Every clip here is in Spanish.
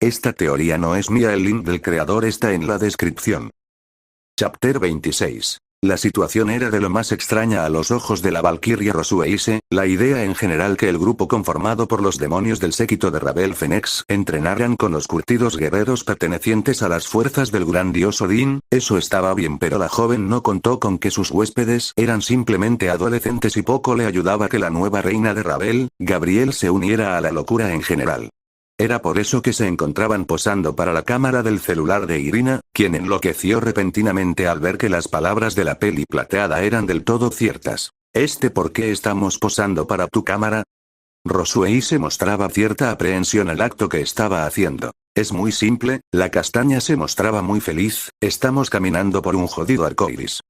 Esta teoría no es mía, el link del creador está en la descripción. Chapter 26. La situación era de lo más extraña a los ojos de la valquiria Rosueise. La idea en general que el grupo conformado por los demonios del séquito de Ravel Fenix entrenaran con los curtidos guerreros pertenecientes a las fuerzas del gran dios Odín, eso estaba bien, pero la joven no contó con que sus huéspedes eran simplemente adolescentes y poco le ayudaba que la nueva reina de Ravel, Gabriel, se uniera a la locura en general. Era por eso que se encontraban posando para la cámara del celular de Irina, quien enloqueció repentinamente al ver que las palabras de la peli plateada eran del todo ciertas. ¿Por qué estamos posando para tu cámara? Rosueise mostraba cierta aprehensión al acto que estaba haciendo. Es muy simple, la castaña se mostraba muy feliz, estamos caminando por un jodido arcoiris.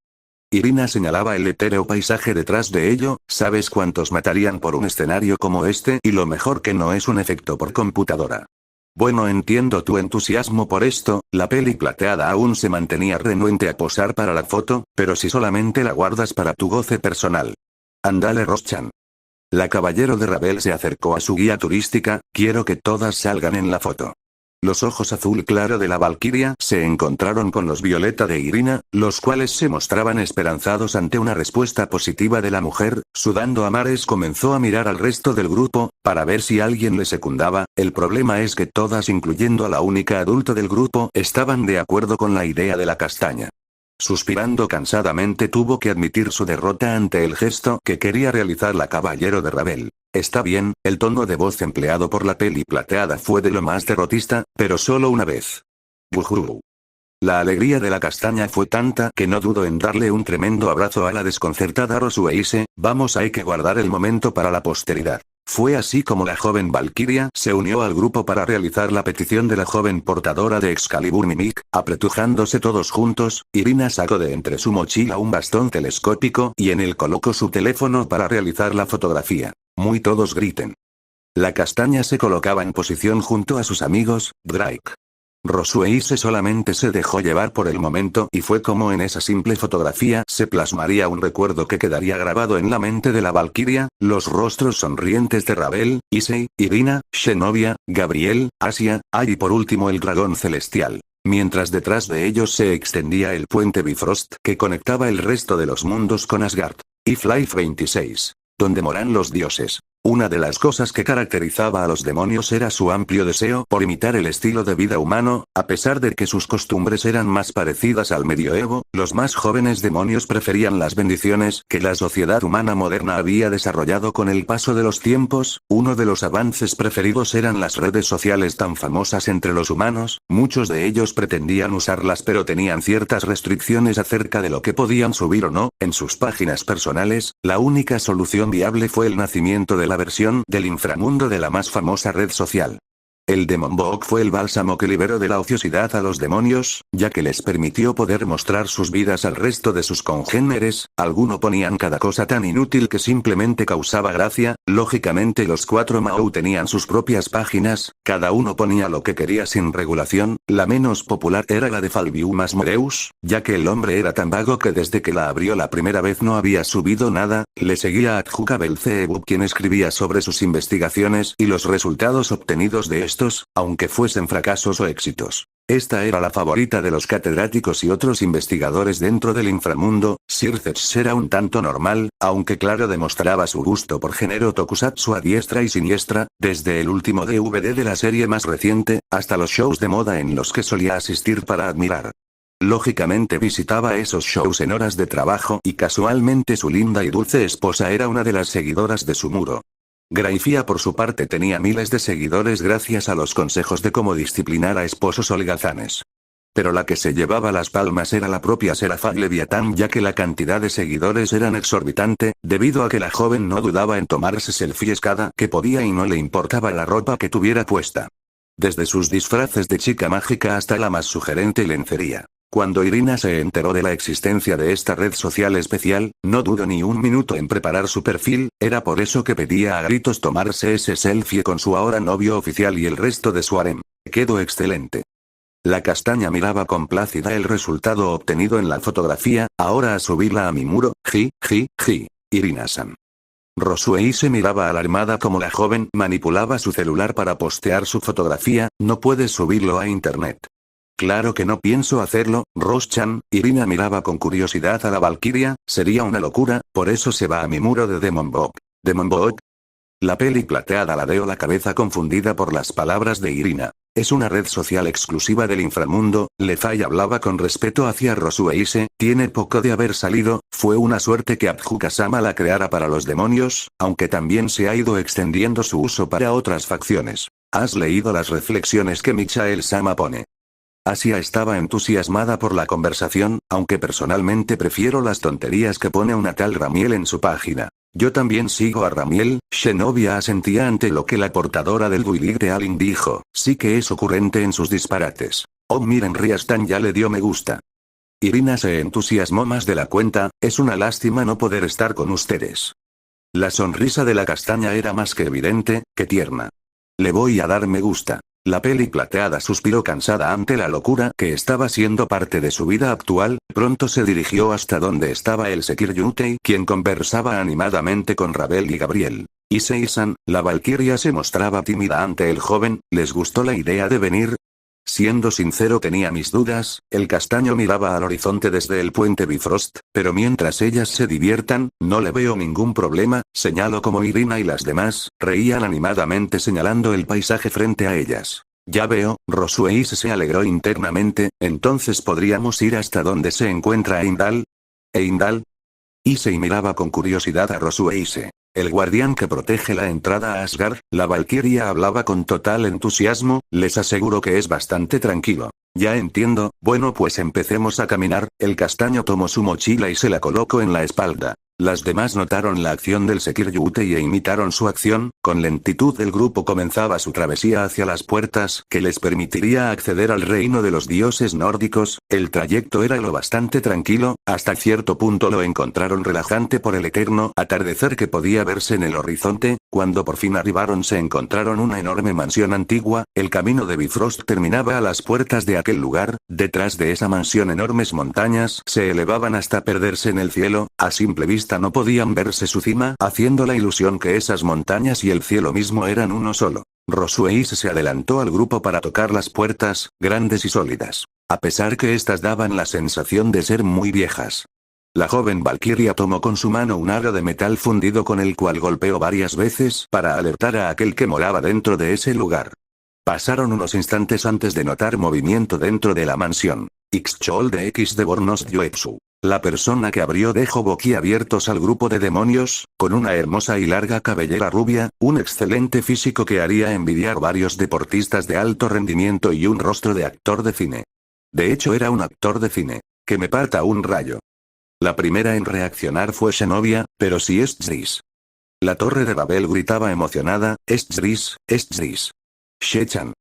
Irina señalaba el etéreo paisaje detrás de ello. ¿Sabes cuántos matarían por un escenario como este? Y lo mejor que no es un efecto por computadora. Bueno, entiendo tu entusiasmo por esto. La peli plateada aún se mantenía renuente a posar para la foto, pero si solamente la guardas para tu goce personal. Ándale, Roschan. La caballero de Ravel se acercó a su guía turística. Quiero que todas salgan en la foto. Los ojos azul claro de la valquiria se encontraron con los violeta de Irina, los cuales se mostraban esperanzados ante una respuesta positiva de la mujer. Sudando a mares comenzó a mirar al resto del grupo, para ver si alguien le secundaba. El problema es que todas, incluyendo a la única adulta del grupo, estaban de acuerdo con la idea de la castaña. Suspirando cansadamente tuvo que admitir su derrota ante el gesto que quería realizar la caballero de Ravel. Está bien, el tono de voz empleado por la peli plateada fue de lo más derrotista, pero solo una vez. Bujú. La alegría de la castaña fue tanta que no dudó en darle un tremendo abrazo a la desconcertada Rosueise. Vamos, hay que guardar el momento para la posteridad. Fue así como la joven valquiria se unió al grupo para realizar la petición de la joven portadora de Excalibur Mimic. Apretujándose todos juntos, Irina sacó de entre su mochila un bastón telescópico y en él colocó su teléfono para realizar la fotografía. Muy todos griten. La castaña se colocaba en posición junto a sus amigos, Drake. Rosueise solamente se dejó llevar por el momento y fue como en esa simple fotografía se plasmaría un recuerdo que quedaría grabado en la mente de la valquiria, los rostros sonrientes de Ravel, Issei, Irina, Xenovia, Gabriel, Asia, y por último el dragón celestial. Mientras detrás de ellos se extendía el puente Bifrost que conectaba el resto de los mundos con Asgard. If-Life 26. Donde moran los dioses. Una de las cosas que caracterizaba a los demonios era su amplio deseo por imitar el estilo de vida humano. A pesar de que sus costumbres eran más parecidas al medioevo, los más jóvenes demonios preferían las bendiciones que la sociedad humana moderna había desarrollado con el paso de los tiempos. Uno de los avances preferidos eran las redes sociales tan famosas entre los humanos. Muchos de ellos pretendían usarlas, pero tenían ciertas restricciones acerca de lo que podían subir o no en sus páginas personales. La única solución viable fue el nacimiento de la versión del inframundo de la más famosa red social. El Demon Book fue el bálsamo que liberó de la ociosidad a los demonios, ya que les permitió poder mostrar sus vidas al resto de sus congéneres. Algunos ponían cada cosa tan inútil que simplemente causaba gracia. Lógicamente los 4 Mao tenían sus propias páginas, cada uno ponía lo que quería sin regulación. La menos popular era la de Falbium Asmodeus, ya que el hombre era tan vago que desde que la abrió la primera vez no había subido nada. Le seguía Adjuka Belzebub, quien escribía sobre sus investigaciones y los resultados obtenidos de aunque fuesen fracasos o éxitos. Esta era la favorita de los catedráticos y otros investigadores dentro del inframundo. Circex era un tanto normal, aunque claro demostraba su gusto por género tokusatsu a diestra y siniestra, desde el último DVD de la serie más reciente, hasta los shows de moda en los que solía asistir para admirar. Lógicamente visitaba esos shows en horas de trabajo y casualmente su linda y dulce esposa era una de las seguidoras de su muro. Graifia por su parte tenía miles de seguidores gracias a los consejos de cómo disciplinar a esposos holgazanes. Pero la que se llevaba las palmas era la propia Serapha Leviatán, ya que la cantidad de seguidores eran exorbitante, debido a que la joven no dudaba en tomarse selfies cada que podía y no le importaba la ropa que tuviera puesta. Desde sus disfraces de chica mágica hasta la más sugerente lencería. Cuando Irina se enteró de la existencia de esta red social especial, no dudó ni un minuto en preparar su perfil. Era por eso que pedía a gritos tomarse ese selfie con su ahora novio oficial y el resto de su harem. Quedó excelente. La castaña miraba complácida el resultado obtenido en la fotografía. Ahora a subirla a mi muro. Irina-san. Rosue se miraba alarmada como la joven manipulaba su celular para postear su fotografía. No puedes subirlo a internet. Claro que no pienso hacerlo, Ross-chan. Irina miraba con curiosidad a la valquiria. Sería una locura, por eso se va a mi muro de Demon Book. ¿Demon Book? La peli plateada ladeó la cabeza confundida por las palabras de Irina. Es una red social exclusiva del inframundo. Lefay hablaba con respeto hacia Rosue. Tiene poco de haber salido. Fue una suerte que Abjuka-sama la creara para los demonios, aunque también se ha ido extendiendo su uso para otras facciones. ¿Has leído las reflexiones que Michael-sama pone? Asia estaba entusiasmada por la conversación, aunque personalmente prefiero las tonterías que pone una tal Ramiel en su página. Yo también sigo a Ramiel. Shenovia asentía ante lo que la portadora del Builig de Alin dijo. Sí que es ocurrente en sus disparates. Oh, miren, Riastan ya le dio me gusta. Irina se entusiasmó más de la cuenta. Es una lástima no poder estar con ustedes. La sonrisa de la castaña era más que evidente, que tierna. Le voy a dar me gusta. La peli plateada suspiró cansada ante la locura que estaba siendo parte de su vida actual. Pronto se dirigió hasta donde estaba el Sekiryutei, quien conversaba animadamente con Ravel y Gabriel. Issei-san, la valquiria se mostraba tímida ante el joven. ¿Les gustó la idea de venir? Siendo sincero, tenía mis dudas. El castaño miraba al horizonte desde el puente Bifrost, pero mientras ellas se diviertan, no le veo ningún problema. Señaló como Irina y las demás reían animadamente señalando el paisaje frente a ellas. Ya veo, Rosue se alegró internamente. Entonces podríamos ir hasta donde se encuentra Eindal. ¿Eindal? Issei miraba con curiosidad a Rosue. El guardián que protege la entrada a Asgard. La valquiria hablaba con total entusiasmo. Les aseguro que es bastante tranquilo. Ya entiendo. Bueno, pues empecemos a caminar. El castaño tomó su mochila y se la colocó en la espalda. Las demás notaron la acción del Sekiryutei e imitaron su acción. Con lentitud el grupo comenzaba su travesía hacia las puertas que les permitiría acceder al reino de los dioses nórdicos. El trayecto era lo bastante tranquilo, hasta cierto punto lo encontraron relajante por el eterno atardecer que podía verse en el horizonte. Cuando por fin arribaron se encontraron una enorme mansión antigua. El camino de Bifrost terminaba a las puertas de aquel lugar. Detrás de esa mansión enormes montañas se elevaban hasta perderse en el cielo. A simple vista no podían verse su cima, haciendo la ilusión que esas montañas y el cielo mismo eran uno solo. Rosue se adelantó al grupo para tocar las puertas, grandes y sólidas. A pesar que estas daban la sensación de ser muy viejas. La joven valquiria tomó con su mano un aro de metal fundido con el cual golpeó varias veces para alertar a aquel que moraba dentro de ese lugar. Pasaron unos instantes antes de notar movimiento dentro de la mansión. Ixchol de X de Bornos Yuetsu. La persona que abrió dejó boquiabiertos al grupo de demonios, con una hermosa y larga cabellera rubia, un excelente físico que haría envidiar varios deportistas de alto rendimiento y un rostro de actor de cine. De hecho era un actor de cine. Que me parta un rayo. La primera en reaccionar fue Shenovia, pero sí es Jris. La torre de Babel gritaba emocionada, es Jris, es Jris. Shechan.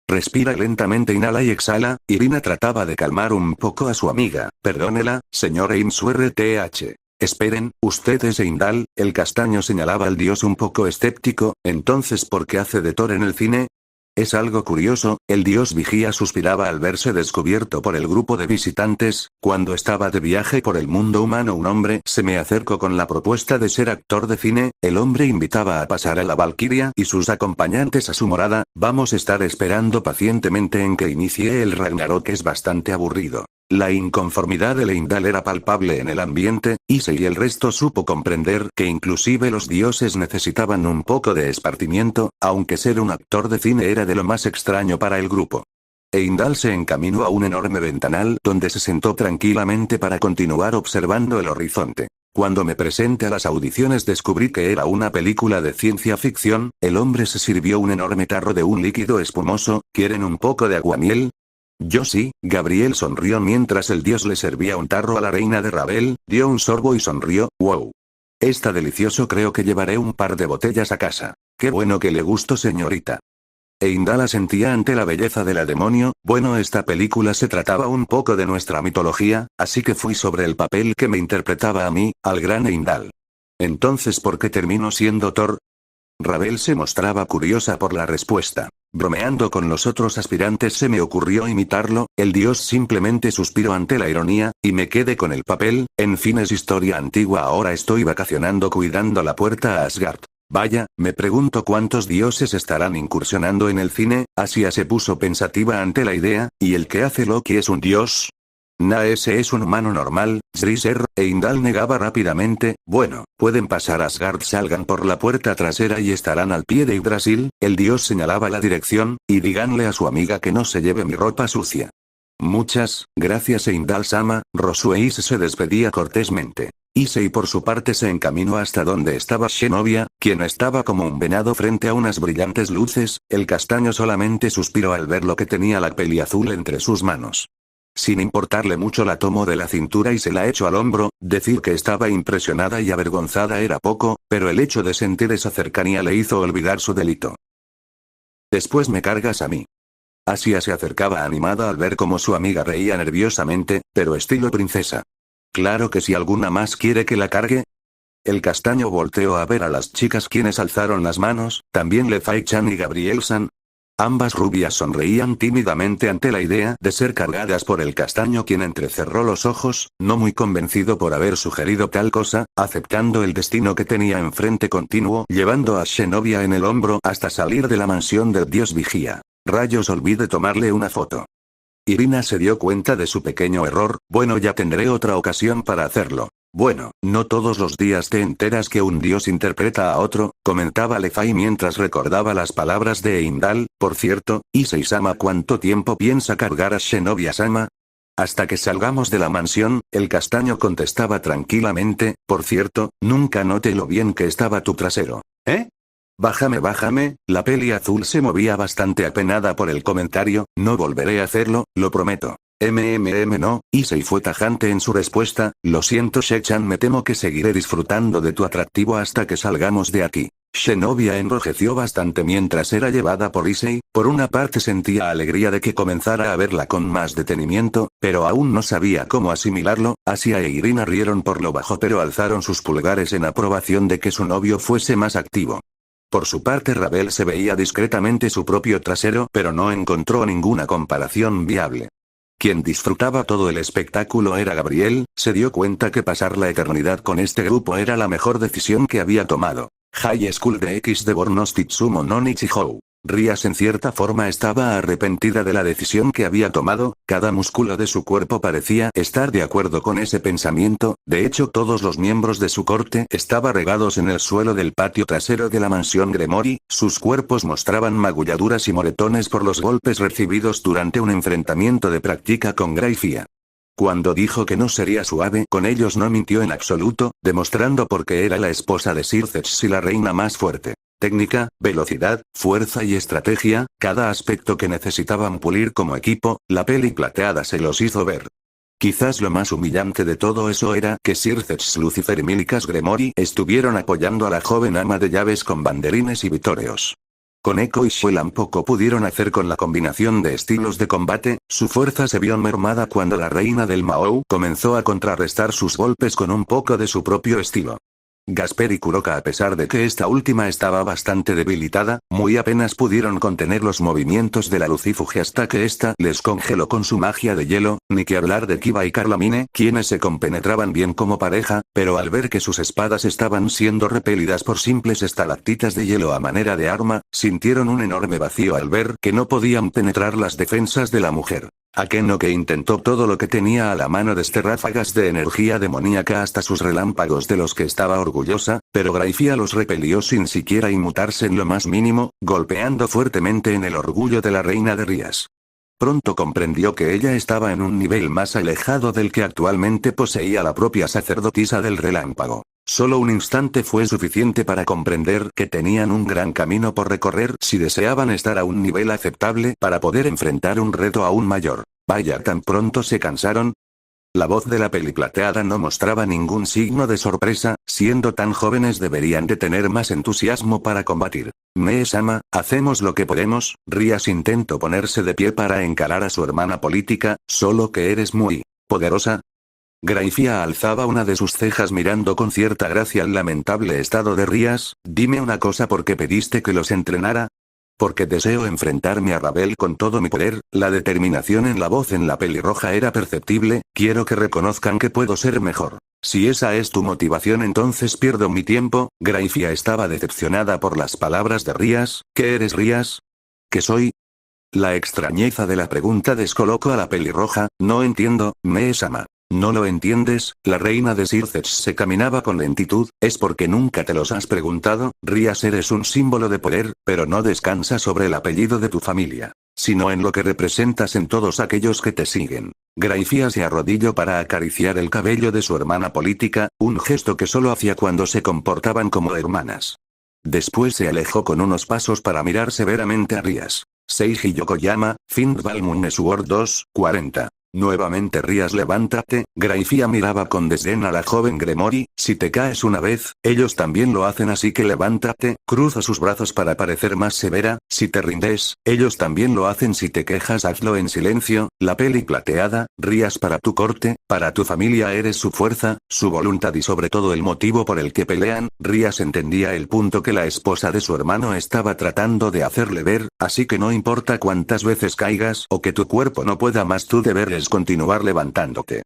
Respira lentamente, inhala y exhala. Irina trataba de calmar un poco a su amiga. Perdónela, señor Aimsu-RTH. Esperen, usted es Eindal. El castaño señalaba al dios un poco escéptico. Entonces, ¿por qué hace de Thor en el cine? Es algo curioso. El dios vigía suspiraba al verse descubierto por el grupo de visitantes. Cuando estaba de viaje por el mundo humano, un hombre se me acercó con la propuesta de ser actor de cine. El hombre invitaba a pasar a la valquiria y sus acompañantes a su morada. Vamos a estar esperando pacientemente en que inicie el Ragnarok. Es bastante aburrido. La inconformidad de Eindal era palpable en el ambiente. Issei y el resto supo comprender que inclusive los dioses necesitaban un poco de esparcimiento, aunque ser un actor de cine era de lo más extraño para el grupo. Eindal se encaminó a un enorme ventanal donde se sentó tranquilamente para continuar observando el horizonte. Cuando me presenté a las audiciones descubrí que era una película de ciencia ficción. El hombre se sirvió un enorme tarro de un líquido espumoso. ¿Quieren un poco de aguamiel? Yo sí. Gabriel sonrió mientras el dios le servía un tarro a la reina de Ravel, dio un sorbo y sonrió. ¡Wow! Está delicioso, creo que llevaré un par de botellas a casa. Qué bueno que le gustó, señorita. Eindal asentía ante la belleza de la demonio. Bueno, esta película se trataba un poco de nuestra mitología, así que fui sobre el papel que me interpretaba a mí, al gran Eindal. Entonces, ¿por qué terminó siendo Thor? Ravel se mostraba curiosa por la respuesta. Bromeando con los otros aspirantes se me ocurrió imitarlo, el dios simplemente suspiró ante la ironía, y me quedé con el papel. En fin, es historia antigua, ahora estoy vacacionando cuidando la puerta a Asgard. Vaya, me pregunto cuántos dioses estarán incursionando en el cine. Asia se puso pensativa ante la idea, ¿y el que hace Loki es un dios? Ese es un humano normal, Srisser. Heimdall negaba rápidamente. Bueno, pueden pasar a Asgard, salgan por la puerta trasera y estarán al pie de Yggdrasil. El dios señalaba la dirección, y díganle a su amiga que no se lleve mi ropa sucia. Muchas gracias Heimdall-sama. Rosueis se despedía cortésmente. Issei por su parte se encaminó hasta donde estaba Shenovia, quien estaba como un venado frente a unas brillantes luces. El castaño solamente suspiró al ver lo que tenía la peli azul entre sus manos. Sin importarle mucho la tomó de la cintura y se la echó al hombro. Decir que estaba impresionada y avergonzada era poco, pero el hecho de sentir esa cercanía le hizo olvidar su delito. Después me cargas a mí. Asia se acercaba animada al ver cómo su amiga reía nerviosamente, pero estilo princesa. Claro que si alguna más quiere que la cargue. El castaño volteó a ver a las chicas quienes alzaron las manos, también Lefai-chan y Gabriel-san. Ambas rubias sonreían tímidamente ante la idea de ser cargadas por el castaño, quien entrecerró los ojos, no muy convencido por haber sugerido tal cosa, aceptando el destino que tenía enfrente. Continuó llevando a Shenovia en el hombro hasta salir de la mansión del dios vigía. Rayos, olvidé tomarle una foto. Irina se dio cuenta de su pequeño error. Bueno, ya tendré otra ocasión para hacerlo. Bueno, no todos los días te enteras que un dios interpreta a otro, comentaba Lefai mientras recordaba las palabras de Heimdall. Por cierto, Issei-sama, ¿cuánto tiempo piensa cargar a Shenovia-sama? Hasta que salgamos de la mansión, el castaño contestaba tranquilamente. Por cierto, nunca noté lo bien que estaba tu trasero. ¿Eh? Bájame, la peli azul se movía bastante apenada por el comentario. No volveré a hacerlo, lo prometo. No, Issei fue tajante en su respuesta. Lo siento She-chan, me temo que seguiré disfrutando de tu atractivo hasta que salgamos de aquí. Shenovia enrojeció bastante mientras era llevada por Issei. Por una parte sentía alegría de que comenzara a verla con más detenimiento, pero aún no sabía cómo asimilarlo. Asia e Irina rieron por lo bajo pero alzaron sus pulgares en aprobación de que su novio fuese más activo. Por su parte Ravel se veía discretamente su propio trasero pero no encontró ninguna comparación viable. Quien disfrutaba todo el espectáculo era Gabriel. Se dio cuenta que pasar la eternidad con este grupo era la mejor decisión que había tomado. High School de X de Bornos Titsumo no Nichihou. Rías en cierta forma estaba arrepentida de la decisión que había tomado. Cada músculo de su cuerpo parecía estar de acuerdo con ese pensamiento. De hecho, todos los miembros de su corte estaban regados en el suelo del patio trasero de la mansión Gremory. Sus cuerpos mostraban magulladuras y moretones por los golpes recibidos durante un enfrentamiento de práctica con Graifia. Cuando dijo que no sería suave con ellos no mintió en absoluto, demostrando por qué era la esposa de Circex y la reina más fuerte. Técnica, velocidad, fuerza y estrategia, cada aspecto que necesitaban pulir como equipo. La peli plateada se los hizo ver. Quizás lo más humillante de todo eso era que Circex, Lucifer y Milicas Gremory estuvieron apoyando a la joven ama de llaves con banderines y vitoreos. Koneko y Xuelan poco pudieron hacer con la combinación de estilos de combate. Su fuerza se vio mermada cuando la reina del Mahou comenzó a contrarrestar sus golpes con un poco de su propio estilo. Gasper y Kuroka, a pesar de que esta última estaba bastante debilitada, muy apenas pudieron contener los movimientos de la Lucifuge hasta que ésta les congeló con su magia de hielo. Ni que hablar de Kiba y Carlamine, quienes se compenetraban bien como pareja, pero al ver que sus espadas estaban siendo repelidas por simples estalactitas de hielo a manera de arma, sintieron un enorme vacío al ver que no podían penetrar las defensas de la mujer. Akeno, que intentó todo lo que tenía a la mano desde ráfagas de energía demoníaca hasta sus relámpagos de los que estaba orgullosa, pero Graifia los repelió sin siquiera inmutarse en lo más mínimo, golpeando fuertemente en el orgullo de la reina de Rías. Pronto comprendió que ella estaba en un nivel más alejado del que actualmente poseía la propia sacerdotisa del relámpago. Solo un instante fue suficiente para comprender que tenían un gran camino por recorrer si deseaban estar a un nivel aceptable para poder enfrentar un reto aún mayor. Vaya, ¿tan pronto se cansaron? La voz de la peli plateada no mostraba ningún signo de sorpresa. Siendo tan jóvenes deberían de tener más entusiasmo para combatir. Mee-sama, hacemos lo que podemos. Rías intentó ponerse de pie para encarar a su hermana política, solo que eres muy poderosa. Graifia alzaba una de sus cejas mirando con cierta gracia el lamentable estado de Rías. Dime una cosa, ¿por qué pediste que los entrenara? Porque deseo enfrentarme a Ravel con todo mi poder. La determinación en la voz en la pelirroja era perceptible. Quiero que reconozcan que puedo ser mejor. Si esa es tu motivación, entonces pierdo mi tiempo. Graifia estaba decepcionada por las palabras de Rías. ¿Qué eres, Rías? ¿Qué soy? La extrañeza de la pregunta descolocó a la pelirroja. No entiendo, Mee-sama. ¿No lo entiendes? La reina de Circex se caminaba con lentitud. Es porque nunca te los has preguntado. Rías, eres un símbolo de poder, pero no descansa sobre el apellido de tu familia, sino en lo que representas en todos aquellos que te siguen. Graifia se arrodilló para acariciar el cabello de su hermana política, un gesto que solo hacía cuando se comportaban como hermanas. Después se alejó con unos pasos para mirar severamente a Rías. Seiji Yokoyama, Finnball Moon Sword 2, 40. Nuevamente Rías, levántate. Graifia miraba con desdén a la joven Gremori. Si te caes una vez, ellos también lo hacen, así que levántate. Cruza sus brazos para parecer más severa. Si te rindes, ellos también lo hacen. Si te quejas, hazlo en silencio. La peli plateada. Rías, para tu corte, para tu familia eres su fuerza, su voluntad y sobre todo el motivo por el que pelean. Rías entendía el punto que la esposa de su hermano estaba tratando de hacerle ver, así que no importa cuántas veces caigas o que tu cuerpo no pueda más, tu deber es continuar levantándote.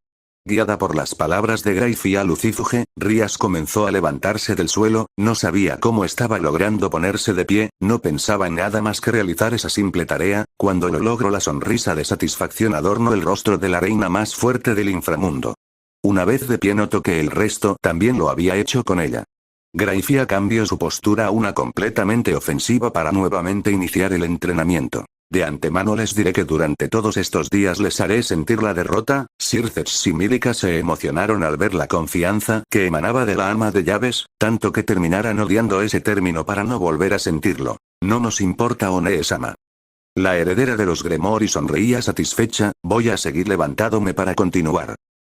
Guiada por las palabras de Graifia Lucifuge, Rías comenzó a levantarse del suelo. No sabía cómo estaba logrando ponerse de pie, no pensaba en nada más que realizar esa simple tarea. Cuando lo logró, la sonrisa de satisfacción adornó el rostro de la reina más fuerte del inframundo. Una vez de pie, notó que el resto también lo había hecho con ella. Graifia cambió su postura a una completamente ofensiva para nuevamente iniciar el entrenamiento. De antemano les diré que durante todos estos días les haré sentir la derrota. Circex y Mílica se emocionaron al ver la confianza que emanaba de la ama de llaves, tanto que terminaran odiando ese término para no volver a sentirlo. No nos importa, One-sama. La heredera de los Gremori sonreía satisfecha. Voy a seguir levantándome para continuar.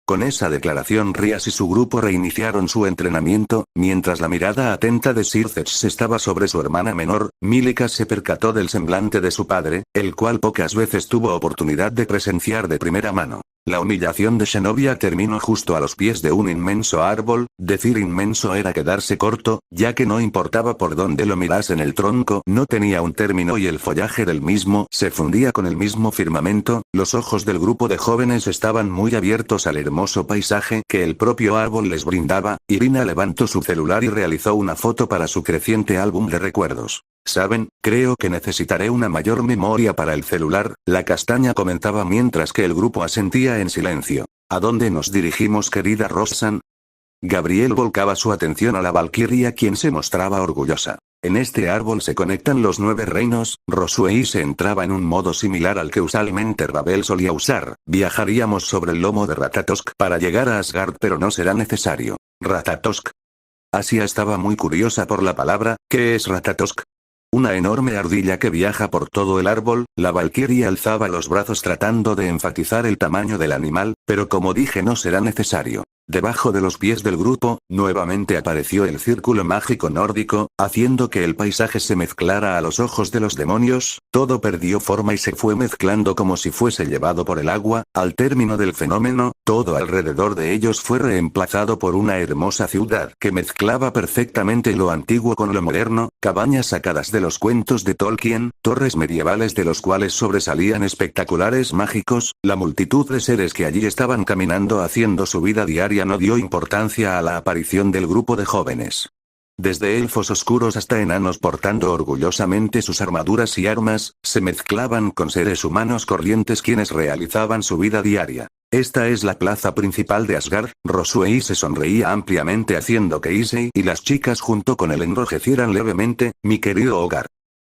Con esa declaración, Rías y su grupo reiniciaron su entrenamiento. Mientras la mirada atenta de Circex estaba sobre su hermana menor, Mílica se percató del semblante de su padre, el cual pocas veces tuvo oportunidad de presenciar de primera mano. La humillación de Zenobia terminó justo a los pies de un inmenso árbol. Decir inmenso era quedarse corto, ya que no importaba por dónde lo mirasen, el tronco no tenía un término y el follaje del mismo se fundía con el mismo firmamento. Los ojos del grupo de jóvenes estaban muy abiertos al hermoso paisaje que el propio árbol les brindaba. Irina levantó su celular y realizó una foto para su creciente álbum de recuerdos. ¿Saben? Creo que necesitaré una mayor memoria para el celular, la castaña comentaba mientras que el grupo asentía en silencio. ¿A dónde nos dirigimos, querida Roxanne? Gabriel volcaba su atención a la valquiria, quien se mostraba orgullosa. En este árbol se conectan los 9 reinos. Rosue se entraba en un modo similar al que usualmente Ravel solía usar. Viajaríamos sobre el lomo de Ratatosk para llegar a Asgard, pero no será necesario. ¿Ratatosk? Asia estaba muy curiosa por la palabra. ¿Qué es Ratatosk? Una enorme ardilla que viaja por todo el árbol. La valquiria alzaba los brazos tratando de enfatizar el tamaño del animal, pero como dije, no será necesario. Debajo de los pies del grupo, nuevamente apareció el círculo mágico nórdico, haciendo que el paisaje se mezclara a los ojos de los demonios. Todo perdió forma y se fue mezclando como si fuese llevado por el agua. Al término del fenómeno, todo alrededor de ellos fue reemplazado por una hermosa ciudad que mezclaba perfectamente lo antiguo con lo moderno, cabañas sacadas de los cuentos de Tolkien, torres medievales de los cuales sobresalían espectaculares mágicos. La multitud de seres que allí estaban caminando haciendo su vida diaria no dio importancia a la aparición del grupo de jóvenes. Desde elfos oscuros hasta enanos portando orgullosamente sus armaduras y armas, se mezclaban con seres humanos corrientes quienes realizaban su vida diaria. Esta es la plaza principal de Asgard. Rosue se sonreía ampliamente haciendo que Issei y las chicas junto con él enrojecieran levemente. Mi querido hogar.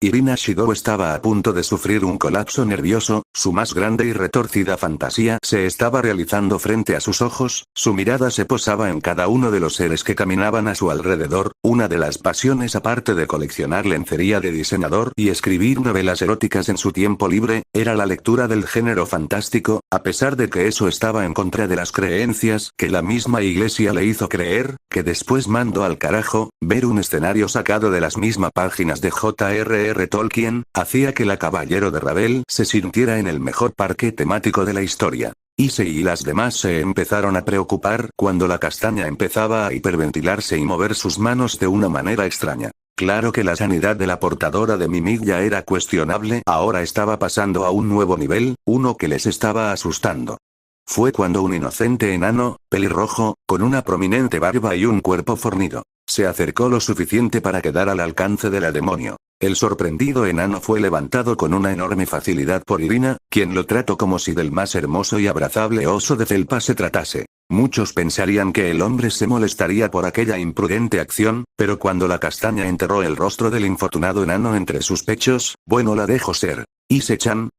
Irina Shidou estaba a punto de sufrir un colapso nervioso. Su más grande y retorcida fantasía se estaba realizando frente a sus ojos. Su mirada se posaba en cada uno de los seres que caminaban a su alrededor. Una de las pasiones, aparte de coleccionar lencería de diseñador y escribir novelas eróticas en su tiempo libre, era la lectura del género fantástico, a pesar de que eso estaba en contra de las creencias que la misma iglesia le hizo creer, que después mandó al carajo. Ver un escenario sacado de las mismas páginas de J.R.R. Tolkien hacía que la Caballero de Ravel se sintiera en el mejor parque temático de la historia. Issei y las demás se empezaron a preocupar cuando la castaña empezaba a hiperventilarse y mover sus manos de una manera extraña. Claro que la sanidad de la portadora de Mimik ya era cuestionable, ahora estaba pasando a un nuevo nivel, uno que les estaba asustando. Fue cuando un inocente enano, pelirrojo, con una prominente barba y un cuerpo fornido, se acercó lo suficiente para quedar al alcance de la demonio. El sorprendido enano fue levantado con una enorme facilidad por Irina, quien lo trató como si del más hermoso y abrazable oso de felpa se tratase. Muchos pensarían que el hombre se molestaría por aquella imprudente acción, pero cuando la castaña enterró el rostro del infortunado enano entre sus pechos, bueno, la dejó ser. Ise-chan,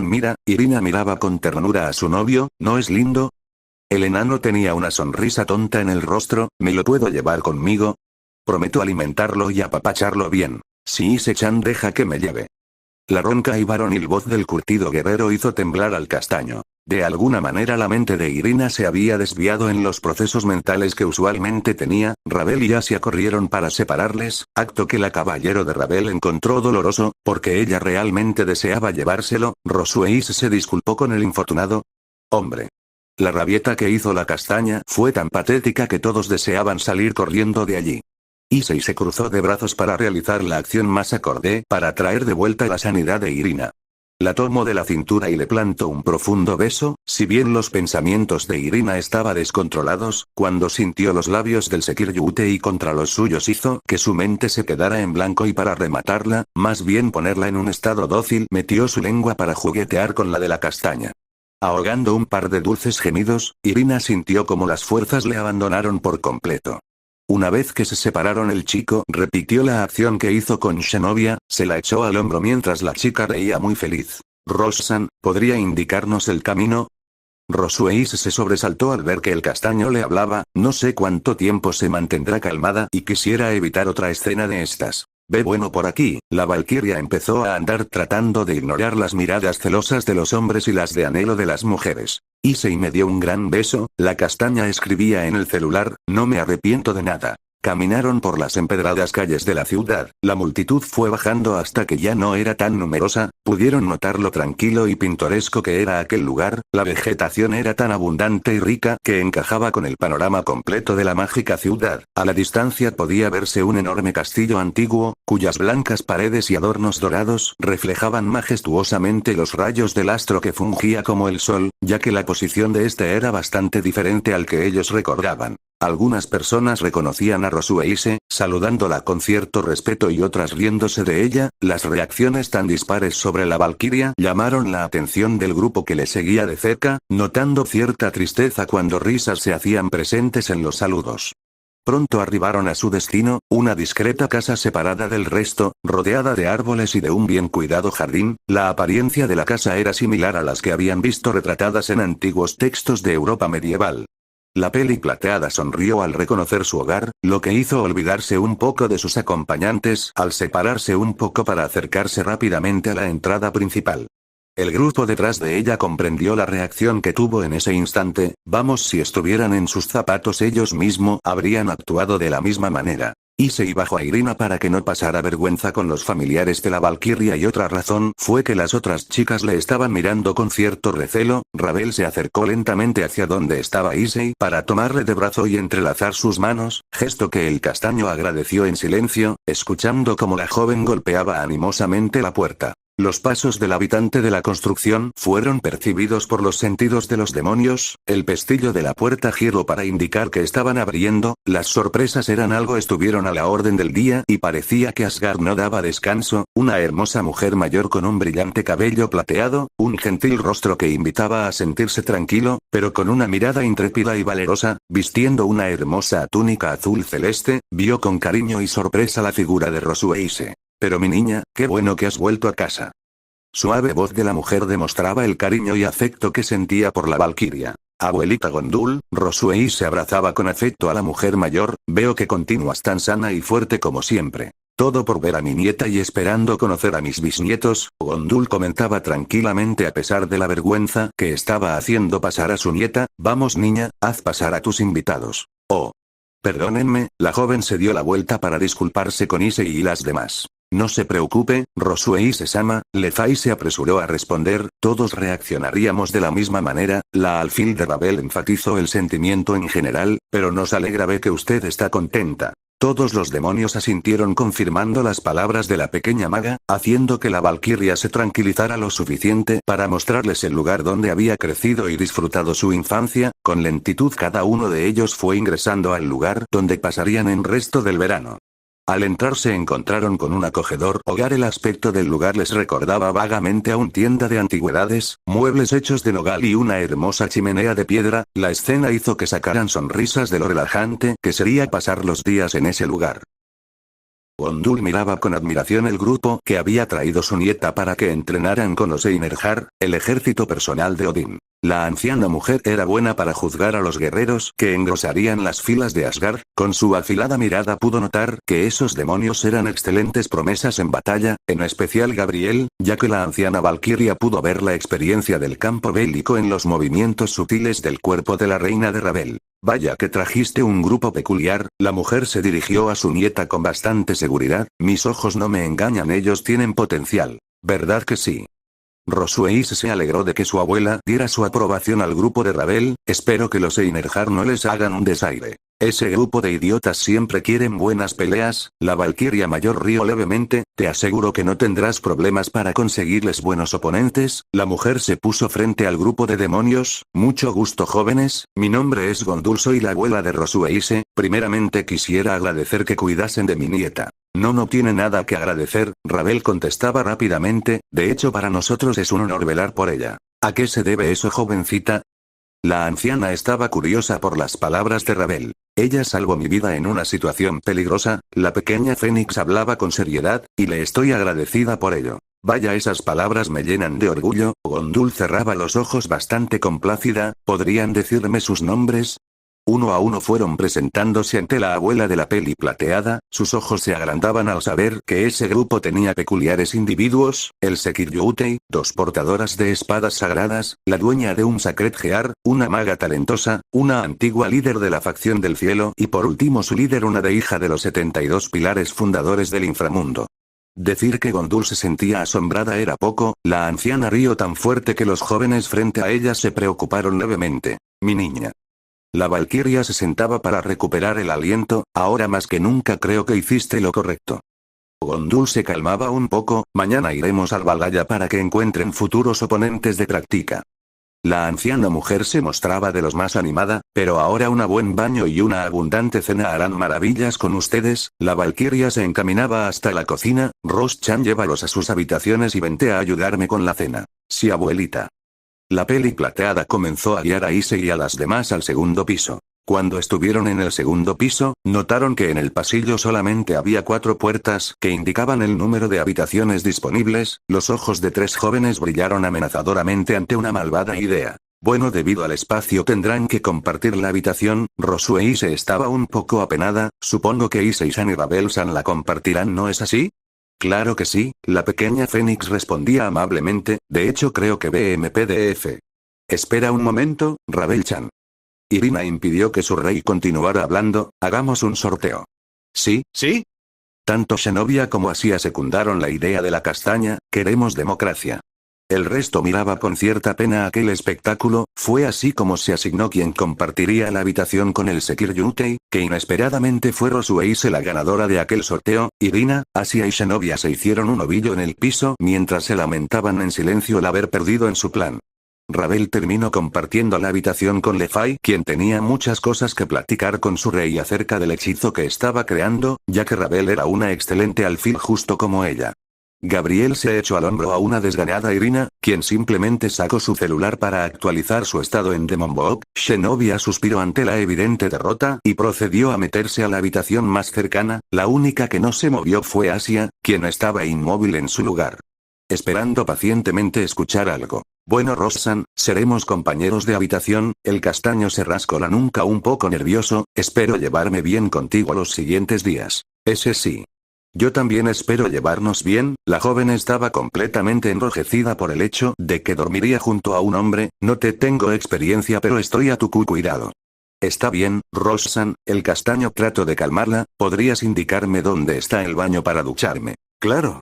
mira, Irina miraba con ternura a su novio, ¿no es lindo? El enano tenía una sonrisa tonta en el rostro, ¿me lo puedo llevar conmigo? Prometo alimentarlo y apapacharlo bien. Si Ise-chan deja que me lleve. La ronca y varonil voz del curtido guerrero hizo temblar al castaño. De alguna manera la mente de Irina se había desviado en los procesos mentales que usualmente tenía. Ravel y Asia corrieron para separarles, acto que la caballero de Ravel encontró doloroso, porque ella realmente deseaba llevárselo. Rosueis se disculpó con el infortunado hombre. La rabieta que hizo la castaña fue tan patética que todos deseaban salir corriendo de allí. Issei se cruzó de brazos para realizar la acción más acorde para traer de vuelta la sanidad de Irina. La tomó de la cintura y le plantó un profundo beso, si bien los pensamientos de Irina estaban descontrolados, cuando sintió los labios del Sekiryute y contra los suyos hizo que su mente se quedara en blanco y para rematarla, más bien ponerla en un estado dócil, metió su lengua para juguetear con la de la castaña. Ahogando un par de dulces gemidos, Irina sintió como las fuerzas le abandonaron por completo. Una vez que se separaron el chico repitió la acción que hizo con Shenovia, se la echó al hombro mientras la chica reía muy feliz. Rosan, ¿podría indicarnos el camino? Rosueis se sobresaltó al ver que el castaño le hablaba, no sé cuánto tiempo se mantendrá calmada y quisiera evitar otra escena de estas. Ve bueno por aquí, la valquiria empezó a andar tratando de ignorar las miradas celosas de los hombres y las de anhelo de las mujeres. Issei me dio un gran beso, la castaña escribía en el celular, no me arrepiento de nada. Caminaron por las empedradas calles de la ciudad, la multitud fue bajando hasta que ya no era tan numerosa, pudieron notar lo tranquilo y pintoresco que era aquel lugar, la vegetación era tan abundante y rica que encajaba con el panorama completo de la mágica ciudad, a la distancia podía verse un enorme castillo antiguo, cuyas blancas paredes y adornos dorados reflejaban majestuosamente los rayos del astro que fungía como el sol, ya que la posición de este era bastante diferente al que ellos recordaban. Algunas personas reconocían a Rosueise, saludándola con cierto respeto y otras riéndose de ella, las reacciones tan dispares sobre la valquiria llamaron la atención del grupo que le seguía de cerca, notando cierta tristeza cuando risas se hacían presentes en los saludos. Pronto arribaron a su destino, una discreta casa separada del resto, rodeada de árboles y de un bien cuidado jardín, la apariencia de la casa era similar a las que habían visto retratadas en antiguos textos de Europa medieval. La peli plateada sonrió al reconocer su hogar, lo que hizo olvidarse un poco de sus acompañantes al separarse un poco para acercarse rápidamente a la entrada principal. El grupo detrás de ella comprendió la reacción que tuvo en ese instante, vamos, si estuvieran en sus zapatos ellos mismos habrían actuado de la misma manera. Issei bajó a Irina para que no pasara vergüenza con los familiares de la valquiria y otra razón fue que las otras chicas le estaban mirando con cierto recelo. Ravel se acercó lentamente hacia donde estaba Issei para tomarle de brazo y entrelazar sus manos, gesto que el castaño agradeció en silencio, escuchando cómo la joven golpeaba animosamente la puerta. Los pasos del habitante de la construcción fueron percibidos por los sentidos de los demonios, el pestillo de la puerta giró para indicar que estaban abriendo, las sorpresas eran algo estuvieron a la orden del día y parecía que Asgard no daba descanso, una hermosa mujer mayor con un brillante cabello plateado, un gentil rostro que invitaba a sentirse tranquilo, pero con una mirada intrépida y valerosa, vistiendo una hermosa túnica azul celeste, vio con cariño y sorpresa la figura de Rosueise. Pero mi niña, qué bueno que has vuelto a casa. Suave voz de la mujer demostraba el cariño y afecto que sentía por la valquiria. Abuelita Gondul, Rosueise se abrazaba con afecto a la mujer mayor, veo que continúas tan sana y fuerte como siempre. Todo por ver a mi nieta y esperando conocer a mis bisnietos, Gondul comentaba tranquilamente a pesar de la vergüenza que estaba haciendo pasar a su nieta, vamos niña, haz pasar a tus invitados. Oh. Perdónenme, la joven se dio la vuelta para disculparse con Issei y las demás. No se preocupe, Rosueise-sama, Lefay se apresuró a responder, todos reaccionaríamos de la misma manera, la alfil de Ravel enfatizó el sentimiento en general, pero nos alegra ver que usted está contenta. Todos los demonios asintieron confirmando las palabras de la pequeña maga, haciendo que la valquiria se tranquilizara lo suficiente para mostrarles el lugar donde había crecido y disfrutado su infancia. Con lentitud cada uno de ellos fue ingresando al lugar donde pasarían el resto del verano. Al entrar se encontraron con un acogedor hogar. El aspecto del lugar les recordaba vagamente a una tienda de antigüedades, muebles hechos de nogal y una hermosa chimenea de piedra. La escena hizo que sacaran sonrisas de lo relajante que sería pasar los días en ese lugar. Gondul miraba con admiración el grupo que había traído su nieta para que entrenaran con los Einherjar, el ejército personal de Odín. La anciana mujer era buena para juzgar a los guerreros que engrosarían las filas de Asgard. Con su afilada mirada pudo notar que esos demonios eran excelentes promesas en batalla, en especial Gabriel, ya que la anciana valquiria pudo ver la experiencia del campo bélico en los movimientos sutiles del cuerpo de la reina de Ravel. Vaya que trajiste un grupo peculiar. La mujer se dirigió a su nieta con bastante seguridad. Mis ojos no me engañan, ellos tienen potencial. ¿Verdad que sí? Rosueis se alegró de que su abuela diera su aprobación al grupo de Ravel. Espero que los Einherjar no les hagan un desaire. Ese grupo de idiotas siempre quieren buenas peleas. La valquiria mayor rió levemente. Te aseguro que no tendrás problemas para conseguirles buenos oponentes. La mujer se puso frente al grupo de demonios. Mucho gusto, jóvenes. Mi nombre es Gondul, soy la abuela de Rosueise. Primeramente quisiera agradecer que cuidasen de mi nieta. No tiene nada que agradecer, Ravel contestaba rápidamente. De hecho, para nosotros es un honor velar por ella. ¿A qué se debe eso, jovencita? La anciana estaba curiosa por las palabras de Ravel. Ella salvó mi vida en una situación peligrosa. La pequeña Fénix hablaba con seriedad, y le estoy agradecida por ello. Vaya, esas palabras me llenan de orgullo. Gondul cerraba los ojos bastante complácida. ¿Podrían decirme sus nombres? Uno a uno fueron presentándose ante la abuela de la peli plateada. Sus ojos se agrandaban al saber que ese grupo tenía peculiares individuos: el Sekiryoutei, dos portadoras de espadas sagradas, la dueña de un Sacred Gear, una maga talentosa, una antigua líder de la facción del cielo y por último su líder, una de hija de los 72 pilares fundadores del inframundo. Decir que Gondul se sentía asombrada era poco. La anciana rió tan fuerte que los jóvenes frente a ella se preocuparon levemente. Mi niña. La valquiria se sentaba para recuperar el aliento. Ahora más que nunca creo que hiciste lo correcto. Gondul se calmaba un poco. Mañana iremos al Valhalla para que encuentren futuros oponentes de práctica. La anciana mujer se mostraba de los más animada, pero ahora un buen baño y una abundante cena harán maravillas con ustedes. La valquiria se encaminaba hasta la cocina. Ross-chan, llévalos a sus habitaciones y vente a ayudarme con la cena. Sí, abuelita. La peli plateada comenzó a guiar a Issei y a las demás al segundo piso. Cuando estuvieron en el segundo piso, notaron que en el pasillo solamente había 4 puertas que indicaban el número de habitaciones disponibles. Los ojos de 3 jóvenes brillaron amenazadoramente ante una malvada idea. Bueno, debido al espacio tendrán que compartir la habitación. Rosueise estaba un poco apenada. Supongo que Issei-san y Ravel-san la compartirán, ¿no es así? Claro que sí, la pequeña Fénix respondía amablemente. De hecho creo que BMPDF. Espera un momento, Ravel-chan. Irina impidió que su rey continuara hablando. Hagamos un sorteo. ¿Sí? Tanto Zenobia como Asia secundaron la idea de la castaña. Queremos democracia. El resto miraba con cierta pena aquel espectáculo. Fue así como se asignó quien compartiría la habitación con el Sekiryoutei, que inesperadamente fue Rosueise la ganadora de aquel sorteo. Irina, Asia y Zenobia se hicieron un ovillo en el piso mientras se lamentaban en silencio el haber perdido en su plan. Ravel terminó compartiendo la habitación con Lefay, quien tenía muchas cosas que platicar con su rey acerca del hechizo que estaba creando, ya que Ravel era una excelente alfil justo como ella. Gabriel se echó al hombro a una desganada Irina, quien simplemente sacó su celular para actualizar su estado en Demonbok. Zenobia suspiró ante la evidente derrota y procedió a meterse a la habitación más cercana. La única que no se movió fue Asia, quien estaba inmóvil en su lugar, esperando pacientemente escuchar algo. Bueno, Ross-san, seremos compañeros de habitación. El castaño se rascó la nuca un poco nervioso. Espero llevarme bien contigo los siguientes días. Ese sí. Yo también espero llevarnos bien. La joven estaba completamente enrojecida por el hecho de que dormiría junto a un hombre. No te tengo experiencia, pero estoy a tu cuidado. Está bien, Ross-san. El castaño trató de calmarla. ¿Podrías indicarme dónde está el baño para ducharme? Claro.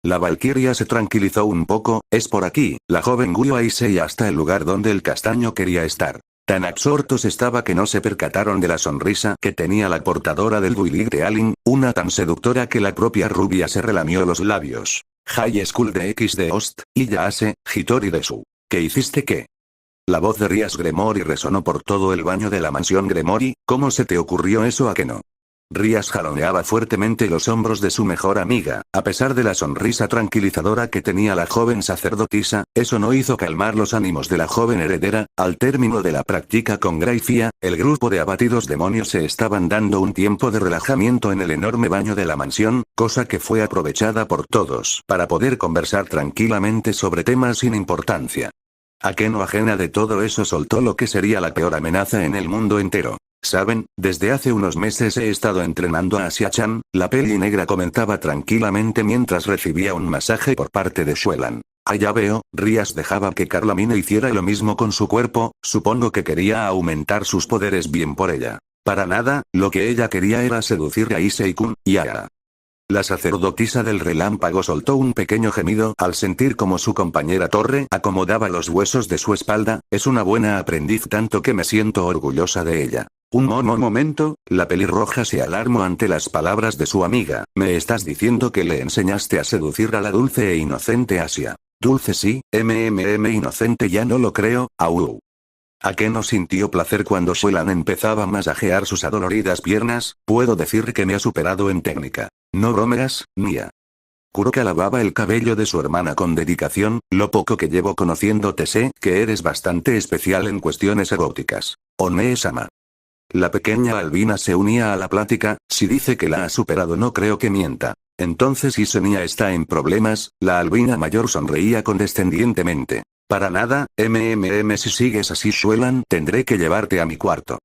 La valquiria se tranquilizó un poco. Es por aquí. La joven guió a Issei hasta el lugar donde el castaño quería estar. Tan absortos estaba que no se percataron de la sonrisa que tenía la portadora del builig de Alin, una tan seductora que la propia rubia se relamió los labios. High School de X de Ost, Iyase, Hitori de Su. ¿Qué hiciste qué? La voz de Rías Gremory resonó por todo el baño de la mansión Gremory. ¿Cómo se te ocurrió eso a que no? Rías jaloneaba fuertemente los hombros de su mejor amiga, a pesar de la sonrisa tranquilizadora que tenía la joven sacerdotisa, eso no hizo calmar los ánimos de la joven heredera. Al término de la práctica con Graifia, el grupo de abatidos demonios se estaban dando un tiempo de relajamiento en el enorme baño de la mansión, cosa que fue aprovechada por todos para poder conversar tranquilamente sobre temas sin importancia. Akeno, ajena de todo eso, soltó lo que sería la peor amenaza en el mundo entero. Saben, desde hace unos meses he estado entrenando a Asia-chan, la peli negra comentaba tranquilamente mientras recibía un masaje por parte de Xuelan. Ah, ya veo, Rías dejaba que Carlamine hiciera lo mismo con su cuerpo, supongo que quería aumentar sus poderes. Bien por ella. Para nada, lo que ella quería era seducir a Issei-kun, y a... La sacerdotisa del relámpago soltó un pequeño gemido al sentir como su compañera Torre acomodaba los huesos de su espalda. Es una buena aprendiz, tanto que me siento orgullosa de ella. Un momento, la pelirroja se alarmó ante las palabras de su amiga. ¿Me estás diciendo que le enseñaste a seducir a la dulce e inocente Asia? Dulce sí, inocente ya no lo creo, au. Akeno sintió placer cuando Xuelan empezaba a masajear sus adoloridas piernas. Puedo decir que me ha superado en técnica. No bromeas, Nia. Kuroka lavaba el cabello de su hermana con dedicación. Lo poco que llevo conociéndote sé que eres bastante especial en cuestiones eróticas. One-sama. La pequeña albina se unía a la plática. Si dice que la ha superado no creo que mienta. Entonces si Nia está en problemas. La albina mayor sonreía condescendientemente. Para nada, si sigues así Xuelan tendré que llevarte a mi cuarto.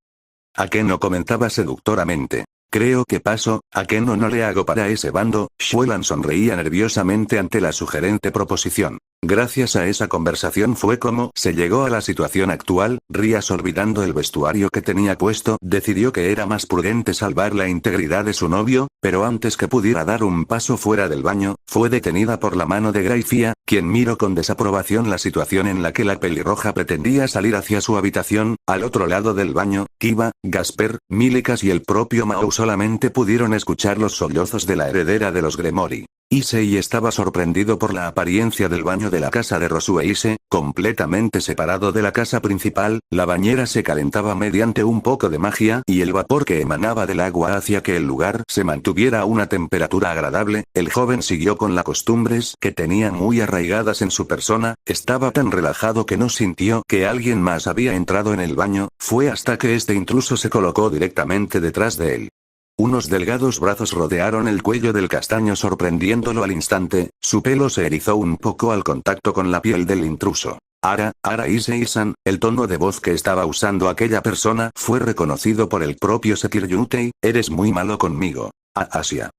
Akeno comentaba seductoramente. Creo que paso, Akeno no le hago para ese bando. Xuelan sonreía nerviosamente ante la sugerente proposición. Gracias a esa conversación fue como se llegó a la situación actual. Rías, olvidando el vestuario que tenía puesto, decidió que era más prudente salvar la integridad de su novio, pero antes que pudiera dar un paso fuera del baño, fue detenida por la mano de Graifia, quien miró con desaprobación la situación en la que la pelirroja pretendía salir hacia su habitación. Al otro lado del baño, Kiba, Gasper, Milikas y el propio Mao solamente pudieron escuchar los sollozos de la heredera de los Gremory. Issei estaba sorprendido por la apariencia del baño de la casa de Rosueise, completamente separado de la casa principal. La bañera se calentaba mediante un poco de magia y el vapor que emanaba del agua hacía que el lugar se mantuviera a una temperatura agradable. El joven siguió con las costumbres que tenía muy arraigadas en su persona. Estaba tan relajado que no sintió que alguien más había entrado en el baño. Fue hasta que este intruso se colocó directamente detrás de él. Unos delgados brazos rodearon el cuello del castaño sorprendiéndolo al instante. Su pelo se erizó un poco al contacto con la piel del intruso. Ara Issei-san, el tono de voz que estaba usando aquella persona fue reconocido por el propio Sekiryutei. Eres muy malo conmigo. Asia.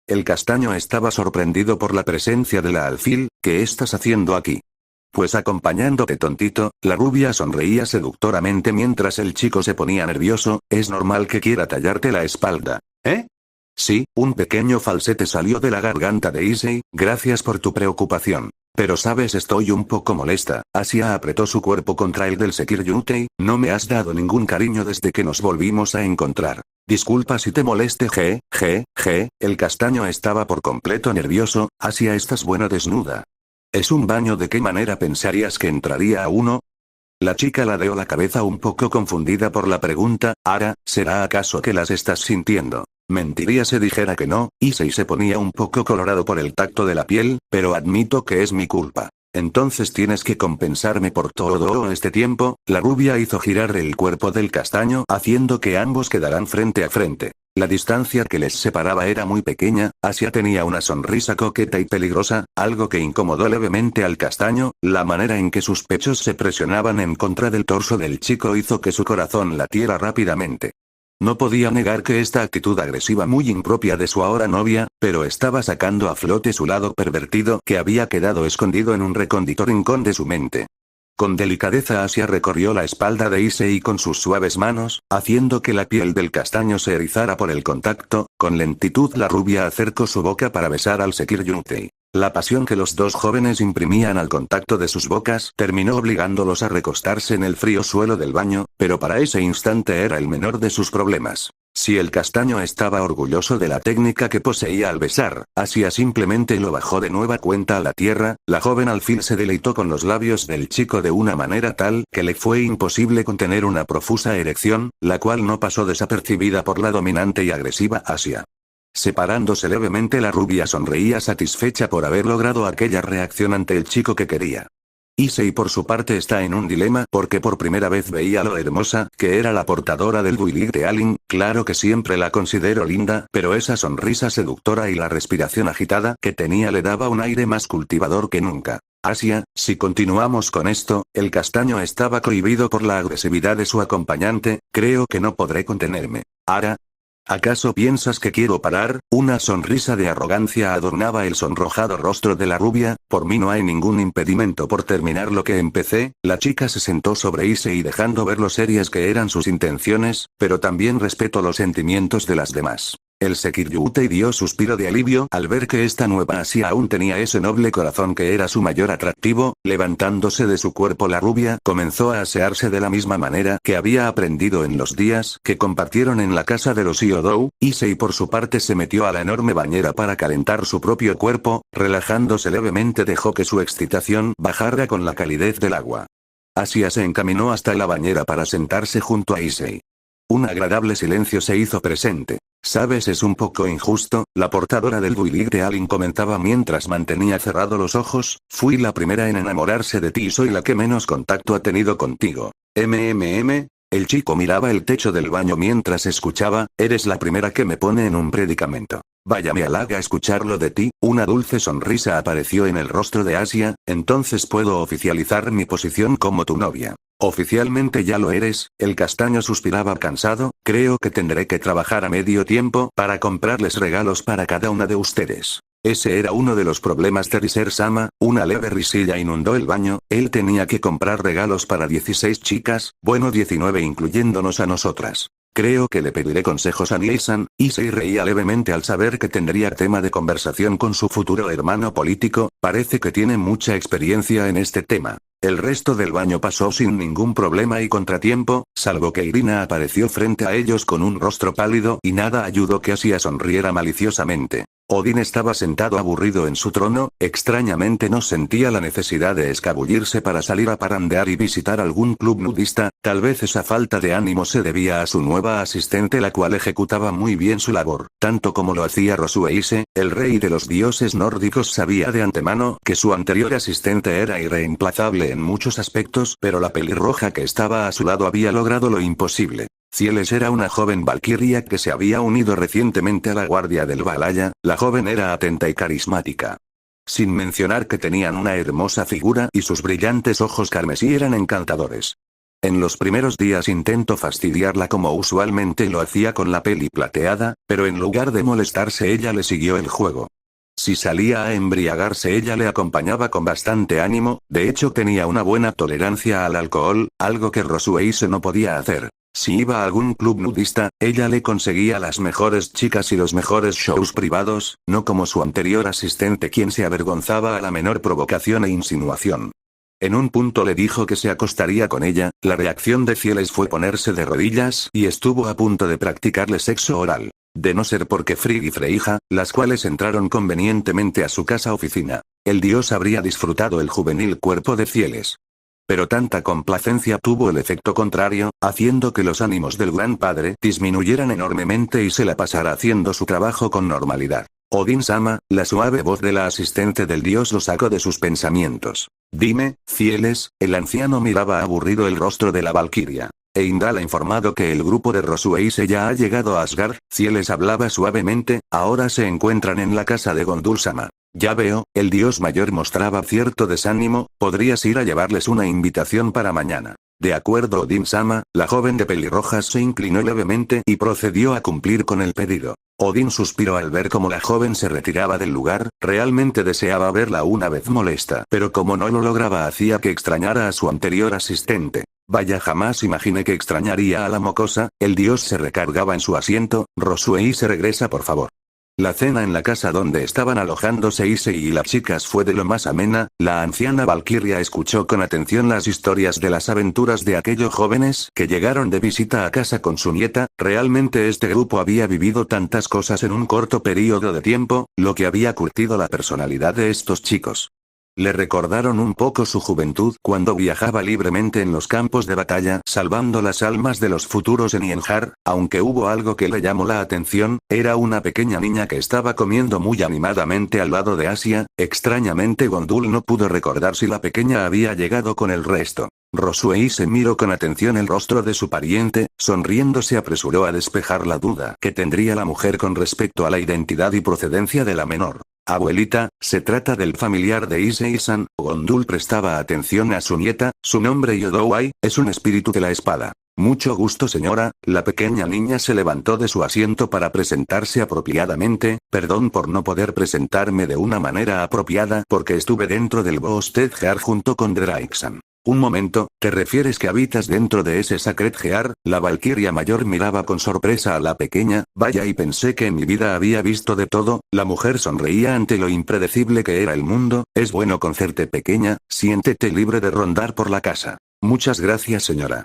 El castaño estaba sorprendido por la presencia de la alfil. ¿Qué estás haciendo aquí? Pues acompañándote, tontito. La rubia sonreía seductoramente mientras el chico se ponía nervioso. Es normal que quiera tallarte la espalda. ¿Eh? Sí, un pequeño falsete salió de la garganta de Issei. Gracias por tu preocupación. Pero sabes, estoy un poco molesta. Asia apretó su cuerpo contra el del Sekiryutei. No me has dado ningún cariño desde que nos volvimos a encontrar. Disculpa si te moleste. El castaño estaba por completo nervioso. Asia, estás bueno desnuda. ¿Es un baño? ¿De qué manera pensarías que entraría a uno? La chica ladeó la cabeza un poco confundida por la pregunta. Ara, ¿será acaso que las estás sintiendo? Mentiría si dijera que no. Issei se ponía un poco colorado por el tacto de la piel, pero admito que es mi culpa. Entonces tienes que compensarme por todo este tiempo. La rubia hizo girar el cuerpo del castaño haciendo que ambos quedaran frente a frente. La distancia que les separaba era muy pequeña. Asia tenía una sonrisa coqueta y peligrosa, algo que incomodó levemente al castaño. La manera en que sus pechos se presionaban en contra del torso del chico hizo que su corazón latiera rápidamente. No podía negar que esta actitud agresiva muy impropia de su ahora novia, pero estaba sacando a flote su lado pervertido que había quedado escondido en un recóndito rincón de su mente. Con delicadeza Asia recorrió la espalda de Issei con sus suaves manos, haciendo que la piel del castaño se erizara por el contacto. Con lentitud la rubia acercó su boca para besar al Sekiryutei. La pasión que los dos jóvenes imprimían al contacto de sus bocas terminó obligándolos a recostarse en el frío suelo del baño, pero para ese instante era el menor de sus problemas. Si el castaño estaba orgulloso de la técnica que poseía al besar, Asia simplemente lo bajó de nueva cuenta a la tierra. La joven alfil se deleitó con los labios del chico de una manera tal que le fue imposible contener una profusa erección, la cual no pasó desapercibida por la dominante y agresiva Asia. Separándose levemente, la rubia sonreía satisfecha por haber logrado aquella reacción ante el chico que quería. Issei por su parte está en un dilema porque por primera vez veía lo hermosa que era la portadora del builig de Alin. Claro que siempre la considero linda, pero esa sonrisa seductora y la respiración agitada que tenía le daba un aire más cultivador que nunca. Asia, si continuamos con esto, el castaño estaba cohibido por la agresividad de su acompañante, creo que no podré contenerme. Ara, ¿acaso piensas que quiero parar? Una sonrisa de arrogancia adornaba el sonrojado rostro de la rubia. Por mí no hay ningún impedimento por terminar lo que empecé. La chica se sentó sobre Issei dejando ver lo serias que eran sus intenciones, pero también respeto los sentimientos de las demás. El Sekiryutei dio suspiro de alivio al ver que esta nueva Asia aún tenía ese noble corazón que era su mayor atractivo. Levantándose de su cuerpo, la rubia comenzó a asearse de la misma manera que había aprendido en los días que compartieron en la casa de los Iodou. Issei por su parte se metió a la enorme bañera para calentar su propio cuerpo, relajándose levemente dejó que su excitación bajara con la calidez del agua. Asia se encaminó hasta la bañera para sentarse junto a Issei. Un agradable silencio se hizo presente. ¿Sabes? Es un poco injusto, la portadora del builig de Alin comentaba mientras mantenía cerrados los ojos, fui la primera en enamorarse de ti y soy la que menos contacto ha tenido contigo. El chico miraba el techo del baño mientras escuchaba, eres la primera que me pone en un predicamento. Vaya, me halaga escucharlo de ti. Una dulce sonrisa apareció en el rostro de Asia, entonces puedo oficializar mi posición como tu novia. Oficialmente ya lo eres. El castaño suspiraba cansado, creo que tendré que trabajar a medio tiempo para comprarles regalos para cada una de ustedes. Ese era uno de los problemas de Riser-sama. Una leve risilla inundó el baño. Él tenía que comprar regalos para 16 chicas, bueno 19 incluyéndonos a nosotras. Creo que le pediré consejos a Nie-san. Issei reía levemente al saber que tendría tema de conversación con su futuro hermano político, parece que tiene mucha experiencia en este tema. El resto del baño pasó sin ningún problema y contratiempo, salvo que Irina apareció frente a ellos con un rostro pálido y nada ayudó que Asia sonriera maliciosamente. Odin estaba sentado aburrido en su trono, extrañamente no sentía la necesidad de escabullirse para salir a parandear y visitar algún club nudista, tal vez esa falta de ánimo se debía a su nueva asistente la cual ejecutaba muy bien su labor, tanto como lo hacía Rosueise. El rey de los dioses nórdicos sabía de antemano que su anterior asistente era irreemplazable en muchos aspectos, pero la pelirroja que estaba a su lado había logrado lo imposible. Cieles era una joven valquiria que se había unido recientemente a la guardia del Valhalla. La joven era atenta y carismática. Sin mencionar que tenían una hermosa figura y sus brillantes ojos carmesí eran encantadores. En los primeros días intentó fastidiarla como usualmente lo hacía con la peli plateada, pero en lugar de molestarse ella le siguió el juego. Si salía a embriagarse ella le acompañaba con bastante ánimo, de hecho tenía una buena tolerancia al alcohol, algo que Rosueise no podía hacer. Si iba a algún club nudista, ella le conseguía las mejores chicas y los mejores shows privados, no como su anterior asistente quien se avergonzaba a la menor provocación e insinuación. En un punto le dijo que se acostaría con ella, la reacción de Cieles fue ponerse de rodillas y estuvo a punto de practicarle sexo oral. De no ser porque Frigg y Freyja, las cuales entraron convenientemente a su casa oficina, el dios habría disfrutado el juvenil cuerpo de Cieles. Pero tanta complacencia tuvo el efecto contrario, haciendo que los ánimos del gran padre disminuyeran enormemente y se la pasara haciendo su trabajo con normalidad. Odin-sama, la suave voz de la asistente del dios lo sacó de sus pensamientos. Dime, Cieles, el anciano miraba aburrido el rostro de la valquiria. Heimdall ha informado que el grupo de Rosueise ya ha llegado a Asgard. Cieles hablaba suavemente, ahora se encuentran en la casa de Gondul-sama. Ya veo, el dios mayor mostraba cierto desánimo, podrías ir a llevarles una invitación para mañana. De acuerdo Odin-sama, la joven de pelirrojas se inclinó levemente y procedió a cumplir con el pedido. Odin suspiró al ver cómo la joven se retiraba del lugar, realmente deseaba verla una vez molesta, pero como no lo lograba hacía que extrañara a su anterior asistente. Vaya, jamás imaginé que extrañaría a la mocosa. El dios se recargaba en su asiento. Rosuei se regresa por favor. La cena en la casa donde estaban alojándose Ise y las chicas fue de lo más amena. La anciana Valkyria escuchó con atención las historias de las aventuras de aquellos jóvenes que llegaron de visita a casa con su nieta. Realmente este grupo había vivido tantas cosas en un corto periodo de tiempo, lo que había curtido la personalidad de estos chicos. Le recordaron un poco su juventud cuando viajaba libremente en los campos de batalla salvando las almas de los futuros Enienjar, aunque hubo algo que le llamó la atención, era una pequeña niña que estaba comiendo muy animadamente al lado de Asia. Extrañamente Gondul no pudo recordar si la pequeña había llegado con el resto. Rosuei se miró con atención el rostro de su pariente, sonriendo se apresuró a despejar la duda que tendría la mujer con respecto a la identidad y procedencia de la menor. Abuelita, se trata del familiar de Issei-san. Gondul prestaba atención a su nieta, su nombre Yodowai, es un espíritu de la espada. Mucho gusto señora. La pequeña niña se levantó de su asiento para presentarse apropiadamente. Perdón por no poder presentarme de una manera apropiada porque estuve dentro del Boosted Heart junto con Drake-san. Un momento, ¿te refieres que habitas dentro de ese Sacred Heart? La Valkyria mayor miraba con sorpresa a la pequeña. Vaya, y pensé que en mi vida había visto de todo. La mujer sonreía ante lo impredecible que era el mundo. Es bueno conocerte pequeña, siéntete libre de rondar por la casa. Muchas gracias señora.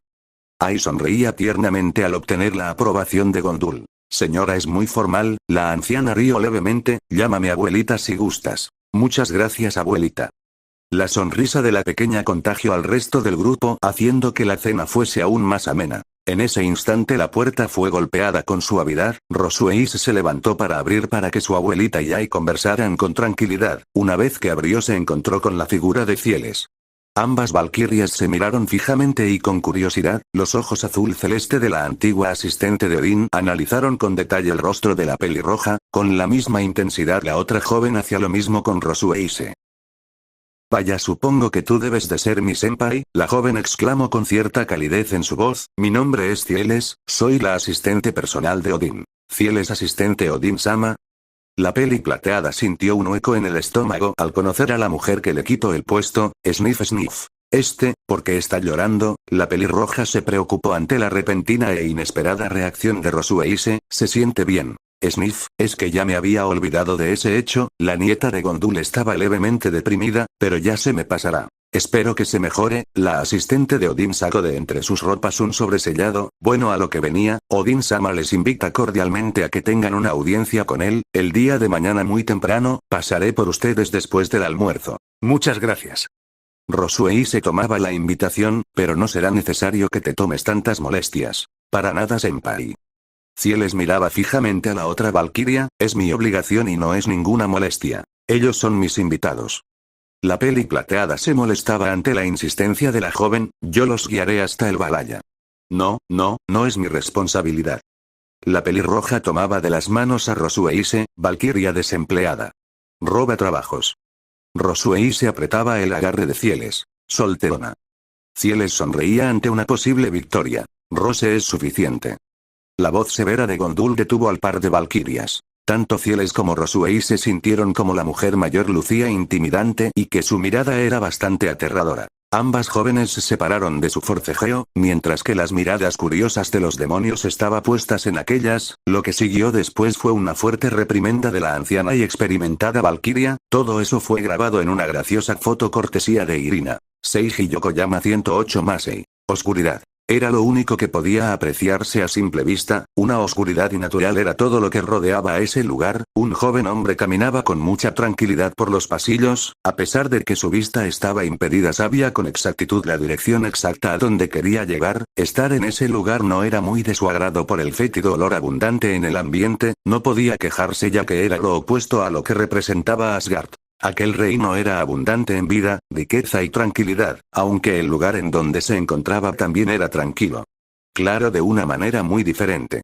Ai sonreía tiernamente al obtener la aprobación de Gondul. Señora es muy formal. La anciana rió levemente. Llámame abuelita si gustas. Muchas gracias abuelita. La sonrisa de la pequeña contagió al resto del grupo, haciendo que la cena fuese aún más amena. En ese instante la puerta fue golpeada con suavidad. Rosuei se levantó para abrir para que su abuelita y Ai conversaran con tranquilidad. Una vez que abrió se encontró con la figura de Cieles. Ambas valquirias se miraron fijamente y con curiosidad. Los ojos azul celeste de la antigua asistente de Odín analizaron con detalle el rostro de la pelirroja. Con la misma intensidad la otra joven hacía lo mismo con Rosuei. Vaya, supongo que tú debes de ser mi senpai, la joven exclamó con cierta calidez en su voz. Mi nombre es Cieles, soy la asistente personal de Odín. Cieles asistente Odín-sama. La peli plateada sintió un hueco en el estómago al conocer a la mujer que le quitó el puesto. Sniff sniff. ¿Por qué está llorando? La pelirroja se preocupó ante la repentina e inesperada reacción de Rosuei. Se siente bien. Sniff, es que ya me había olvidado de ese hecho. La nieta de Gondul estaba levemente deprimida, pero ya se me pasará. Espero que se mejore. La asistente de Odín sacó de entre sus ropas un sobresellado. Bueno, a lo que venía, Odín-sama les invita cordialmente a que tengan una audiencia con él. El día de mañana muy temprano, pasaré por ustedes después del almuerzo. Muchas gracias. Rosuei se tomaba la invitación, pero no será necesario que te tomes tantas molestias. Para nada senpai. Cieles miraba fijamente a la otra valquiria. Es mi obligación y no es ninguna molestia. Ellos son mis invitados. La peli plateada se molestaba ante la insistencia de la joven. Yo los guiaré hasta el Valhalla. No es mi responsabilidad. La pelirroja tomaba de las manos a Rosuei, valquiria desempleada. Roba trabajos. Rosuei se apretaba el agarre de Cieles. Solterona. Cieles sonreía ante una posible victoria. Rose es suficiente. La voz severa de Gondul detuvo al par de valquirias. Tanto Cieles como Rosuei se sintieron como la mujer mayor lucía intimidante y que su mirada era bastante aterradora. Ambas jóvenes se separaron de su forcejeo, mientras que las miradas curiosas de los demonios estaban puestas en aquellas. Lo que siguió después fue una fuerte reprimenda de la anciana y experimentada valquiria. Todo eso fue grabado en una graciosa foto cortesía de Irina. Seiji Yokoyama 108 Masei. Oscuridad. Era lo único que podía apreciarse a simple vista. Una oscuridad innatural era todo lo que rodeaba a ese lugar. Un joven hombre caminaba con mucha tranquilidad por los pasillos. A pesar de que su vista estaba impedida, sabía con exactitud la dirección exacta a donde quería llegar. Estar en ese lugar no era muy de su agrado por el fétido olor abundante en el ambiente. No podía quejarse ya que era lo opuesto a lo que representaba Asgard. Aquel reino era abundante en vida, riqueza y tranquilidad, aunque el lugar en donde se encontraba también era tranquilo. Claro, de una manera muy diferente.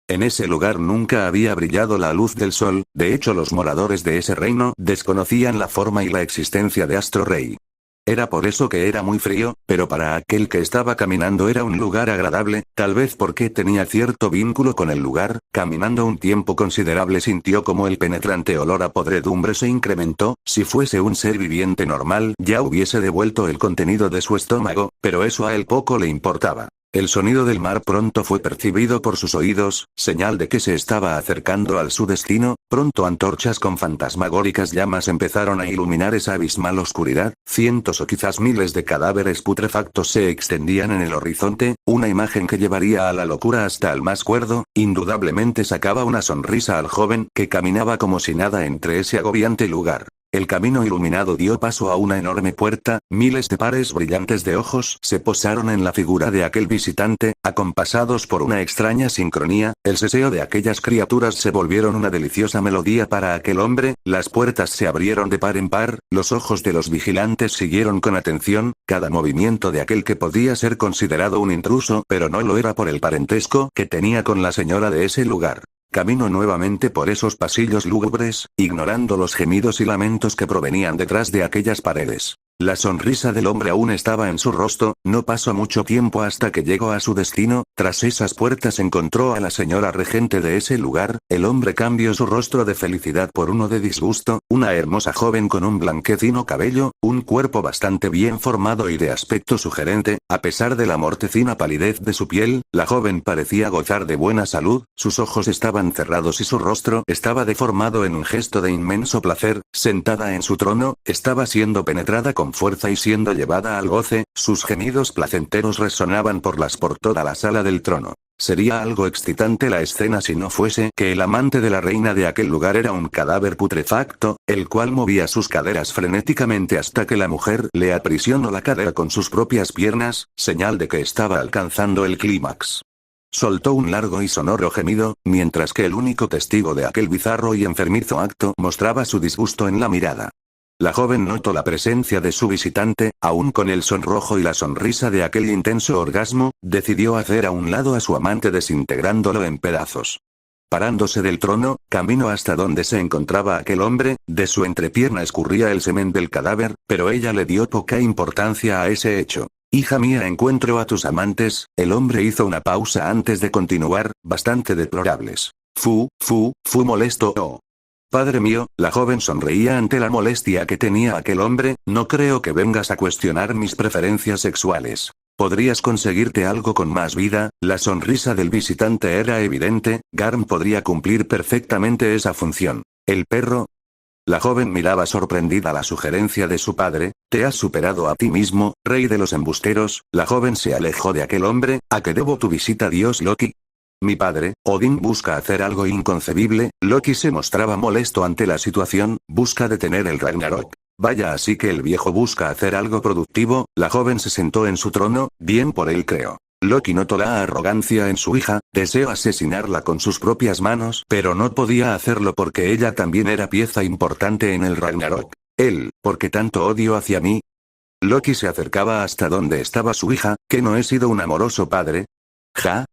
En ese lugar nunca había brillado la luz del sol. De hecho, los moradores de ese reino desconocían la forma y la existencia de Astro Rey. Era por eso que era muy frío, pero para aquel que estaba caminando era un lugar agradable, tal vez porque tenía cierto vínculo con el lugar. Caminando un tiempo considerable sintió como el penetrante olor a podredumbre se incrementó. Si fuese un ser viviente normal ya hubiese devuelto el contenido de su estómago, pero eso a él poco le importaba. El sonido del mar pronto fue percibido por sus oídos, señal de que se estaba acercando al su destino. Pronto antorchas con fantasmagóricas llamas empezaron a iluminar esa abismal oscuridad, cientos o quizás miles de cadáveres putrefactos se extendían en el horizonte, una imagen que llevaría a la locura hasta al más cuerdo. Indudablemente sacaba una sonrisa al joven que caminaba como si nada entre ese agobiante lugar. El camino iluminado dio paso a una enorme puerta, miles de pares brillantes de ojos se posaron en la figura de aquel visitante, acompasados por una extraña sincronía, el seseo de aquellas criaturas se volvieron una deliciosa melodía para aquel hombre, las puertas se abrieron de par en par, los ojos de los vigilantes siguieron con atención, cada movimiento de aquel que podía ser considerado un intruso, pero no lo era por el parentesco que tenía con la señora de ese lugar. Camino nuevamente por esos pasillos lúgubres, ignorando los gemidos y lamentos que provenían detrás de aquellas paredes. La sonrisa del hombre aún estaba en su rostro, no pasó mucho tiempo hasta que llegó a su destino, tras esas puertas encontró a la señora regente de ese lugar, el hombre cambió su rostro de felicidad por uno de disgusto, una hermosa joven con un blanquecino cabello, un cuerpo bastante bien formado y de aspecto sugerente, a pesar de la mortecina palidez de su piel, la joven parecía gozar de buena salud, sus ojos estaban cerrados y su rostro estaba deformado en un gesto de inmenso placer, sentada en su trono, estaba siendo penetrada con fuerza y siendo llevada al goce, sus gemidos placenteros resonaban por toda la sala del trono. Sería algo excitante la escena si no fuese que el amante de la reina de aquel lugar era un cadáver putrefacto, el cual movía sus caderas frenéticamente hasta que la mujer le aprisionó la cadera con sus propias piernas, señal de que estaba alcanzando el clímax. Soltó un largo y sonoro gemido, mientras que el único testigo de aquel bizarro y enfermizo acto mostraba su disgusto en la mirada. La joven notó la presencia de su visitante, aún con el sonrojo y la sonrisa de aquel intenso orgasmo, decidió hacer a un lado a su amante desintegrándolo en pedazos. Parándose del trono, caminó hasta donde se encontraba aquel hombre, de su entrepierna escurría el semen del cadáver, pero ella le dio poca importancia a ese hecho. Hija mía, encuentro a tus amantes, el hombre hizo una pausa antes de continuar, bastante deplorables. Fu molesto, oh. Padre mío, la joven sonreía ante la molestia que tenía aquel hombre, no creo que vengas a cuestionar mis preferencias sexuales. ¿Podrías conseguirte algo con más vida? La sonrisa del visitante era evidente, Garm podría cumplir perfectamente esa función. ¿El perro? La joven miraba sorprendida la sugerencia de su padre, te has superado a ti mismo, rey de los embusteros, la joven se alejó de aquel hombre, ¿a qué debo tu visita, dios Loki? Mi padre, Odín busca hacer algo inconcebible, Loki se mostraba molesto ante la situación, busca detener el Ragnarok. Vaya, así que el viejo busca hacer algo productivo, la joven se sentó en su trono, bien por él creo. Loki notó la arrogancia en su hija, deseó asesinarla con sus propias manos, pero no podía hacerlo porque ella también era pieza importante en el Ragnarok. ¿Por qué tanto odio hacia mí? Loki se acercaba hasta donde estaba su hija, ¿que no he sido un amoroso padre? Ja,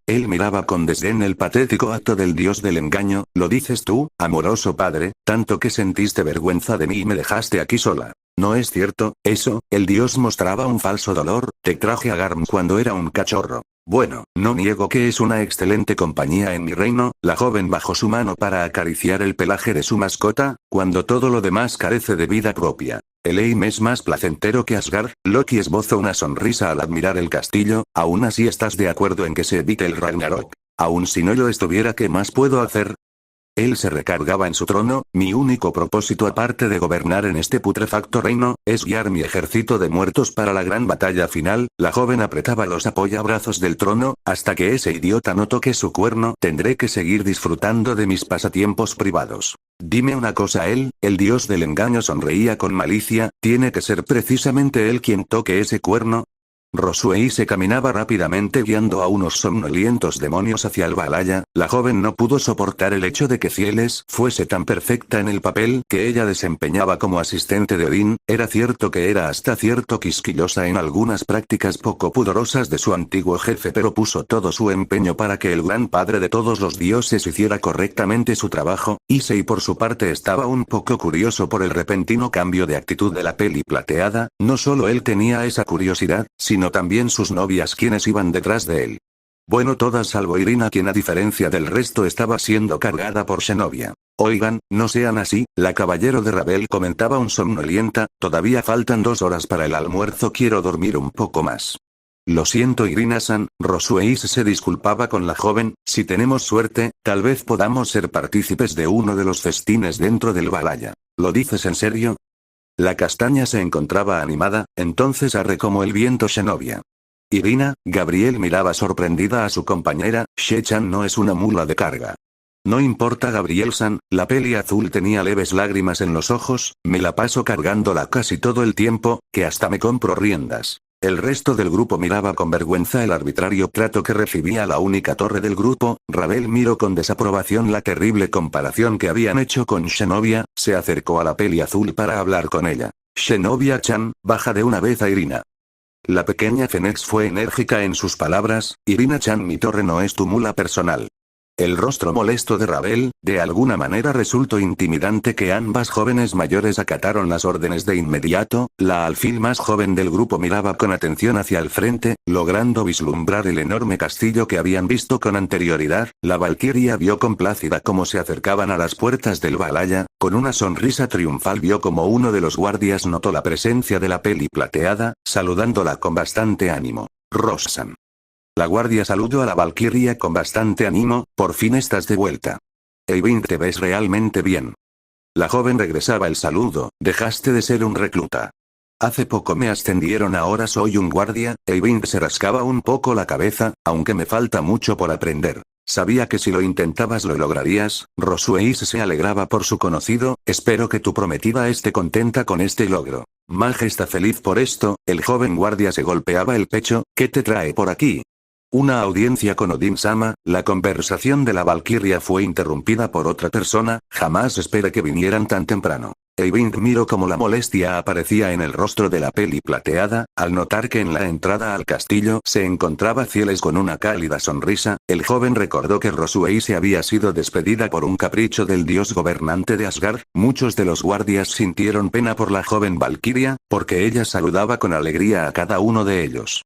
él miraba con desdén el patético acto del dios del engaño, ¿lo dices tú, amoroso padre, tanto que sentiste vergüenza de mí y me dejaste aquí sola? ¿No es cierto, eso? El dios mostraba un falso dolor, te traje a Garm cuando era un cachorro. Bueno, no niego que es una excelente compañía en mi reino, la joven bajó su mano para acariciar el pelaje de su mascota, cuando todo lo demás carece de vida propia. El Eim es más placentero que Asgard, Loki esbozó una sonrisa al admirar el castillo, aún así estás de acuerdo en que se evite el Ragnarok. Aún si no lo estuviera, ¿qué más puedo hacer? Él se recargaba en su trono, mi único propósito aparte de gobernar en este putrefacto reino, es guiar mi ejército de muertos para la gran batalla final, la joven apretaba los apoyabrazos del trono, hasta que ese idiota no toque su cuerno, tendré que seguir disfrutando de mis pasatiempos privados. Dime una cosa, el dios del engaño sonreía con malicia, ¿tiene que ser precisamente él quien toque ese cuerno? Rosuei se caminaba rápidamente guiando a unos somnolientos demonios hacia el Valhalla, la joven no pudo soportar el hecho de que Cieles fuese tan perfecta en el papel que ella desempeñaba como asistente de Odín, era cierto que era hasta cierto quisquillosa en algunas prácticas poco pudorosas de su antiguo jefe, pero puso todo su empeño para que el gran padre de todos los dioses hiciera correctamente su trabajo. Issei por su parte estaba un poco curioso por el repentino cambio de actitud de la peli plateada, no solo él tenía esa curiosidad, sino también sus novias quienes iban detrás de él. Bueno, todas salvo Irina, quien a diferencia del resto estaba siendo cargada por Xenovia. Oigan, no sean así, la caballero de Ravel comentaba un somnolienta, todavía faltan 2 horas para el almuerzo, quiero dormir un poco más. Lo siento Irina-san, Rosueise se disculpaba con la joven, si tenemos suerte, tal vez podamos ser partícipes de uno de los festines dentro del Valhalla. ¿Lo dices en serio? La castaña se encontraba animada, entonces arre como el viento Shenovia. Irina, Gabriel miraba sorprendida a su compañera, She-chan no es una mula de carga. No importa Gabriel-san, la peli azul tenía leves lágrimas en los ojos, me la paso cargándola casi todo el tiempo, que hasta me compro riendas. El resto del grupo miraba con vergüenza el arbitrario trato que recibía la única torre del grupo. Ravel miró con desaprobación la terrible comparación que habían hecho con Shenovia, se acercó a la peli azul para hablar con ella. Shenovia-chan, baja de una vez a Irina. La pequeña Phoenix fue enérgica en sus palabras, Irina-chan mi torre no es tu mula personal. El rostro molesto de Ravel, de alguna manera resultó intimidante que ambas jóvenes mayores acataron las órdenes de inmediato. La alfil más joven del grupo miraba con atención hacia el frente, logrando vislumbrar el enorme castillo que habían visto con anterioridad. La valquiria vio complacida cómo se acercaban a las puertas del Valhalla, con una sonrisa triunfal vio como uno de los guardias notó la presencia de la peli plateada, saludándola con bastante ánimo. Rosan. La guardia saludó a la valquiria con bastante ánimo, por fin estás de vuelta. Eivind te ves realmente bien. La joven regresaba el saludo, dejaste de ser un recluta. Hace poco me ascendieron ahora soy un guardia, Eivind se rascaba un poco la cabeza, aunque me falta mucho por aprender. Sabía que si lo intentabas lo lograrías, Rosueise se alegraba por su conocido, espero que tu prometida esté contenta con este logro. Mage está feliz por esto, el joven guardia se golpeaba el pecho, ¿qué te trae por aquí? Una audiencia con Odin-sama, la conversación de la valquiria fue interrumpida por otra persona, jamás esperé que vinieran tan temprano. Eivind miró como la molestia aparecía en el rostro de la peli plateada, al notar que en la entrada al castillo se encontraba Cieles con una cálida sonrisa, el joven recordó que Rosueise había sido despedida por un capricho del dios gobernante de Asgard, muchos de los guardias sintieron pena por la joven valquiria, porque ella saludaba con alegría a cada uno de ellos.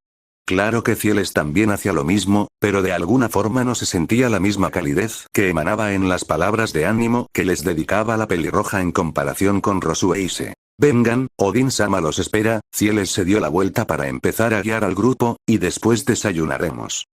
Claro que Cieles también hacía lo mismo, pero de alguna forma no se sentía la misma calidez que emanaba en las palabras de ánimo que les dedicaba la pelirroja en comparación con Rosueise. Vengan, Odin-sama los espera, Cieles se dio la vuelta para empezar a guiar al grupo, y después desayunaremos.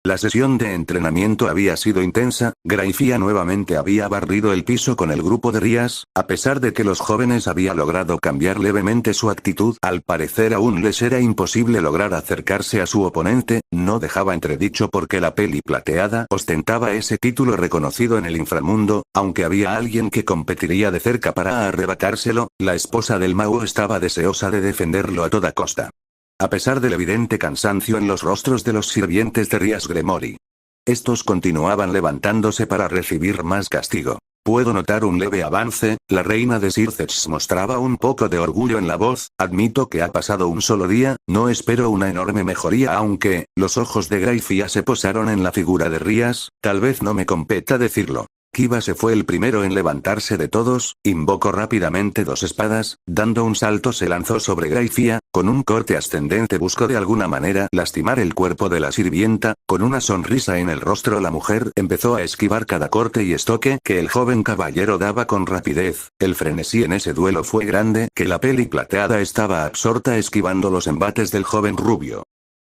La sesión de entrenamiento había sido intensa, Graifia nuevamente había barrido el piso con el grupo de Rías, a pesar de que los jóvenes habían logrado cambiar levemente su actitud, al parecer aún les era imposible lograr acercarse a su oponente, no dejaba entredicho porque la peli plateada ostentaba ese título reconocido en el inframundo, aunque había alguien que competiría de cerca para arrebatárselo, la esposa del mago estaba deseosa de defenderlo a toda costa. A pesar del evidente cansancio en los rostros de los sirvientes de Rías Gremori. Estos continuaban levantándose para recibir más castigo. Puedo notar un leve avance, la reina de Circex mostraba un poco de orgullo en la voz, admito que ha pasado un solo día, no espero una enorme mejoría aunque, los ojos de Graifia se posaron en la figura de Rías, tal vez no me competa decirlo. Kiba se fue el primero en levantarse de todos, invocó rápidamente dos espadas, dando un salto se lanzó sobre Graifia, con un corte ascendente buscó de alguna manera lastimar el cuerpo de la sirvienta, con una sonrisa en el rostro la mujer empezó a esquivar cada corte y estoque que el joven caballero daba con rapidez, el frenesí en ese duelo fue grande que la peli plateada estaba absorta esquivando los embates del joven rubio.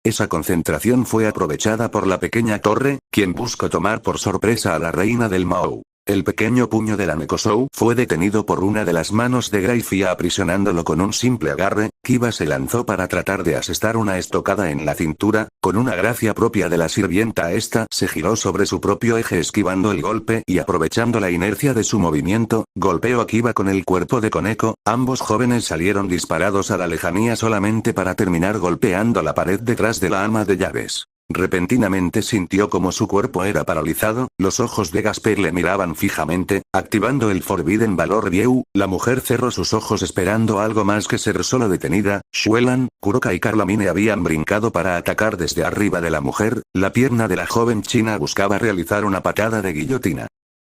Esa concentración fue aprovechada por la pequeña torre, quien buscó tomar por sorpresa a la reina del Mao. El pequeño puño de la Nekosou fue detenido por una de las manos de Graifia aprisionándolo con un simple agarre, Kiba se lanzó para tratar de asestar una estocada en la cintura, con una gracia propia de la sirvienta esta se giró sobre su propio eje esquivando el golpe y aprovechando la inercia de su movimiento, golpeó a Kiba con el cuerpo de Koneko, ambos jóvenes salieron disparados a la lejanía solamente para terminar golpeando la pared detrás de la ama de llaves. Repentinamente sintió como su cuerpo era paralizado, los ojos de Gasper le miraban fijamente, activando el Forbidden Valor View, la mujer cerró sus ojos esperando algo más que ser solo detenida, Xuelan, Kuroka y Carlamine habían brincado para atacar desde arriba de la mujer, la pierna de la joven china buscaba realizar una patada de guillotina.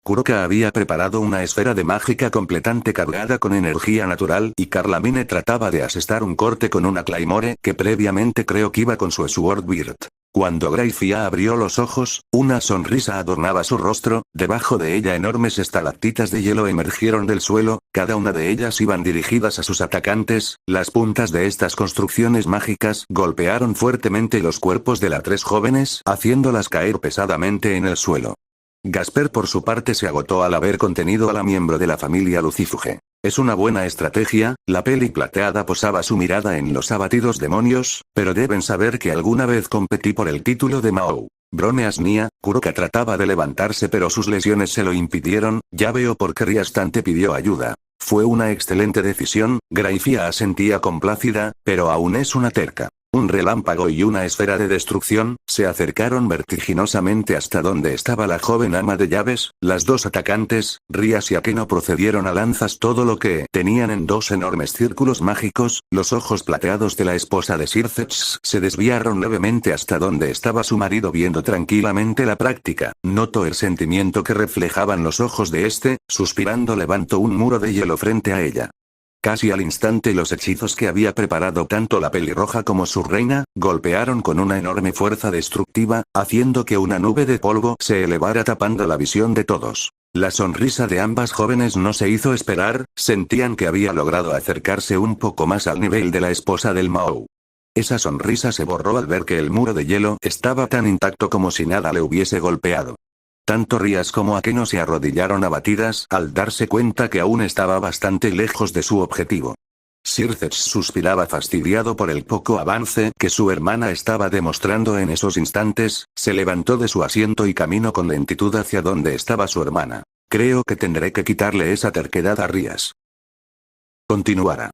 Kuroka había preparado una esfera de mágica completamente cargada con energía natural y Carlamine trataba de asestar un corte con una Claymore que previamente creó que iba con su Swordbeard. Cuando Graifia abrió los ojos, una sonrisa adornaba su rostro, debajo de ella enormes estalactitas de hielo emergieron del suelo, cada una de ellas iban dirigidas a sus atacantes, las puntas de estas construcciones mágicas golpearon fuertemente los cuerpos de las tres jóvenes, haciéndolas caer pesadamente en el suelo. Gasper por su parte se agotó al haber contenido a la miembro de la familia Lucífuge. Es una buena estrategia, la peli plateada posaba su mirada en los abatidos demonios, pero deben saber que alguna vez competí por el título de Mao. Broneas mía, Kuroka trataba de levantarse pero sus lesiones se lo impidieron, ya veo por qué Ryastan te pidió ayuda. Fue una excelente decisión, Graifia asentía complácida, pero aún es una terca. Un relámpago y una esfera de destrucción, se acercaron vertiginosamente hasta donde estaba la joven ama de llaves, las dos atacantes, Rías y Akeno procedieron a lanzas todo lo que tenían en dos enormes círculos mágicos, los ojos plateados de la esposa de Sircex se desviaron levemente hasta donde estaba su marido viendo tranquilamente la práctica, notó el sentimiento que reflejaban los ojos de este, suspirando levantó un muro de hielo frente a ella. Casi al instante los hechizos que había preparado tanto la pelirroja como su reina, golpearon con una enorme fuerza destructiva, haciendo que una nube de polvo se elevara tapando la visión de todos. La sonrisa de ambas jóvenes no se hizo esperar, sentían que había logrado acercarse un poco más al nivel de la esposa del Mao. Esa sonrisa se borró al ver que el muro de hielo estaba tan intacto como si nada le hubiese golpeado. Tanto Rías como Akeno se arrodillaron abatidas al darse cuenta que aún estaba bastante lejos de su objetivo. Sircex suspiraba fastidiado por el poco avance que su hermana estaba demostrando en esos instantes, se levantó de su asiento y caminó con lentitud hacia donde estaba su hermana. Creo que tendré que quitarle esa terquedad a Rías. Continuará.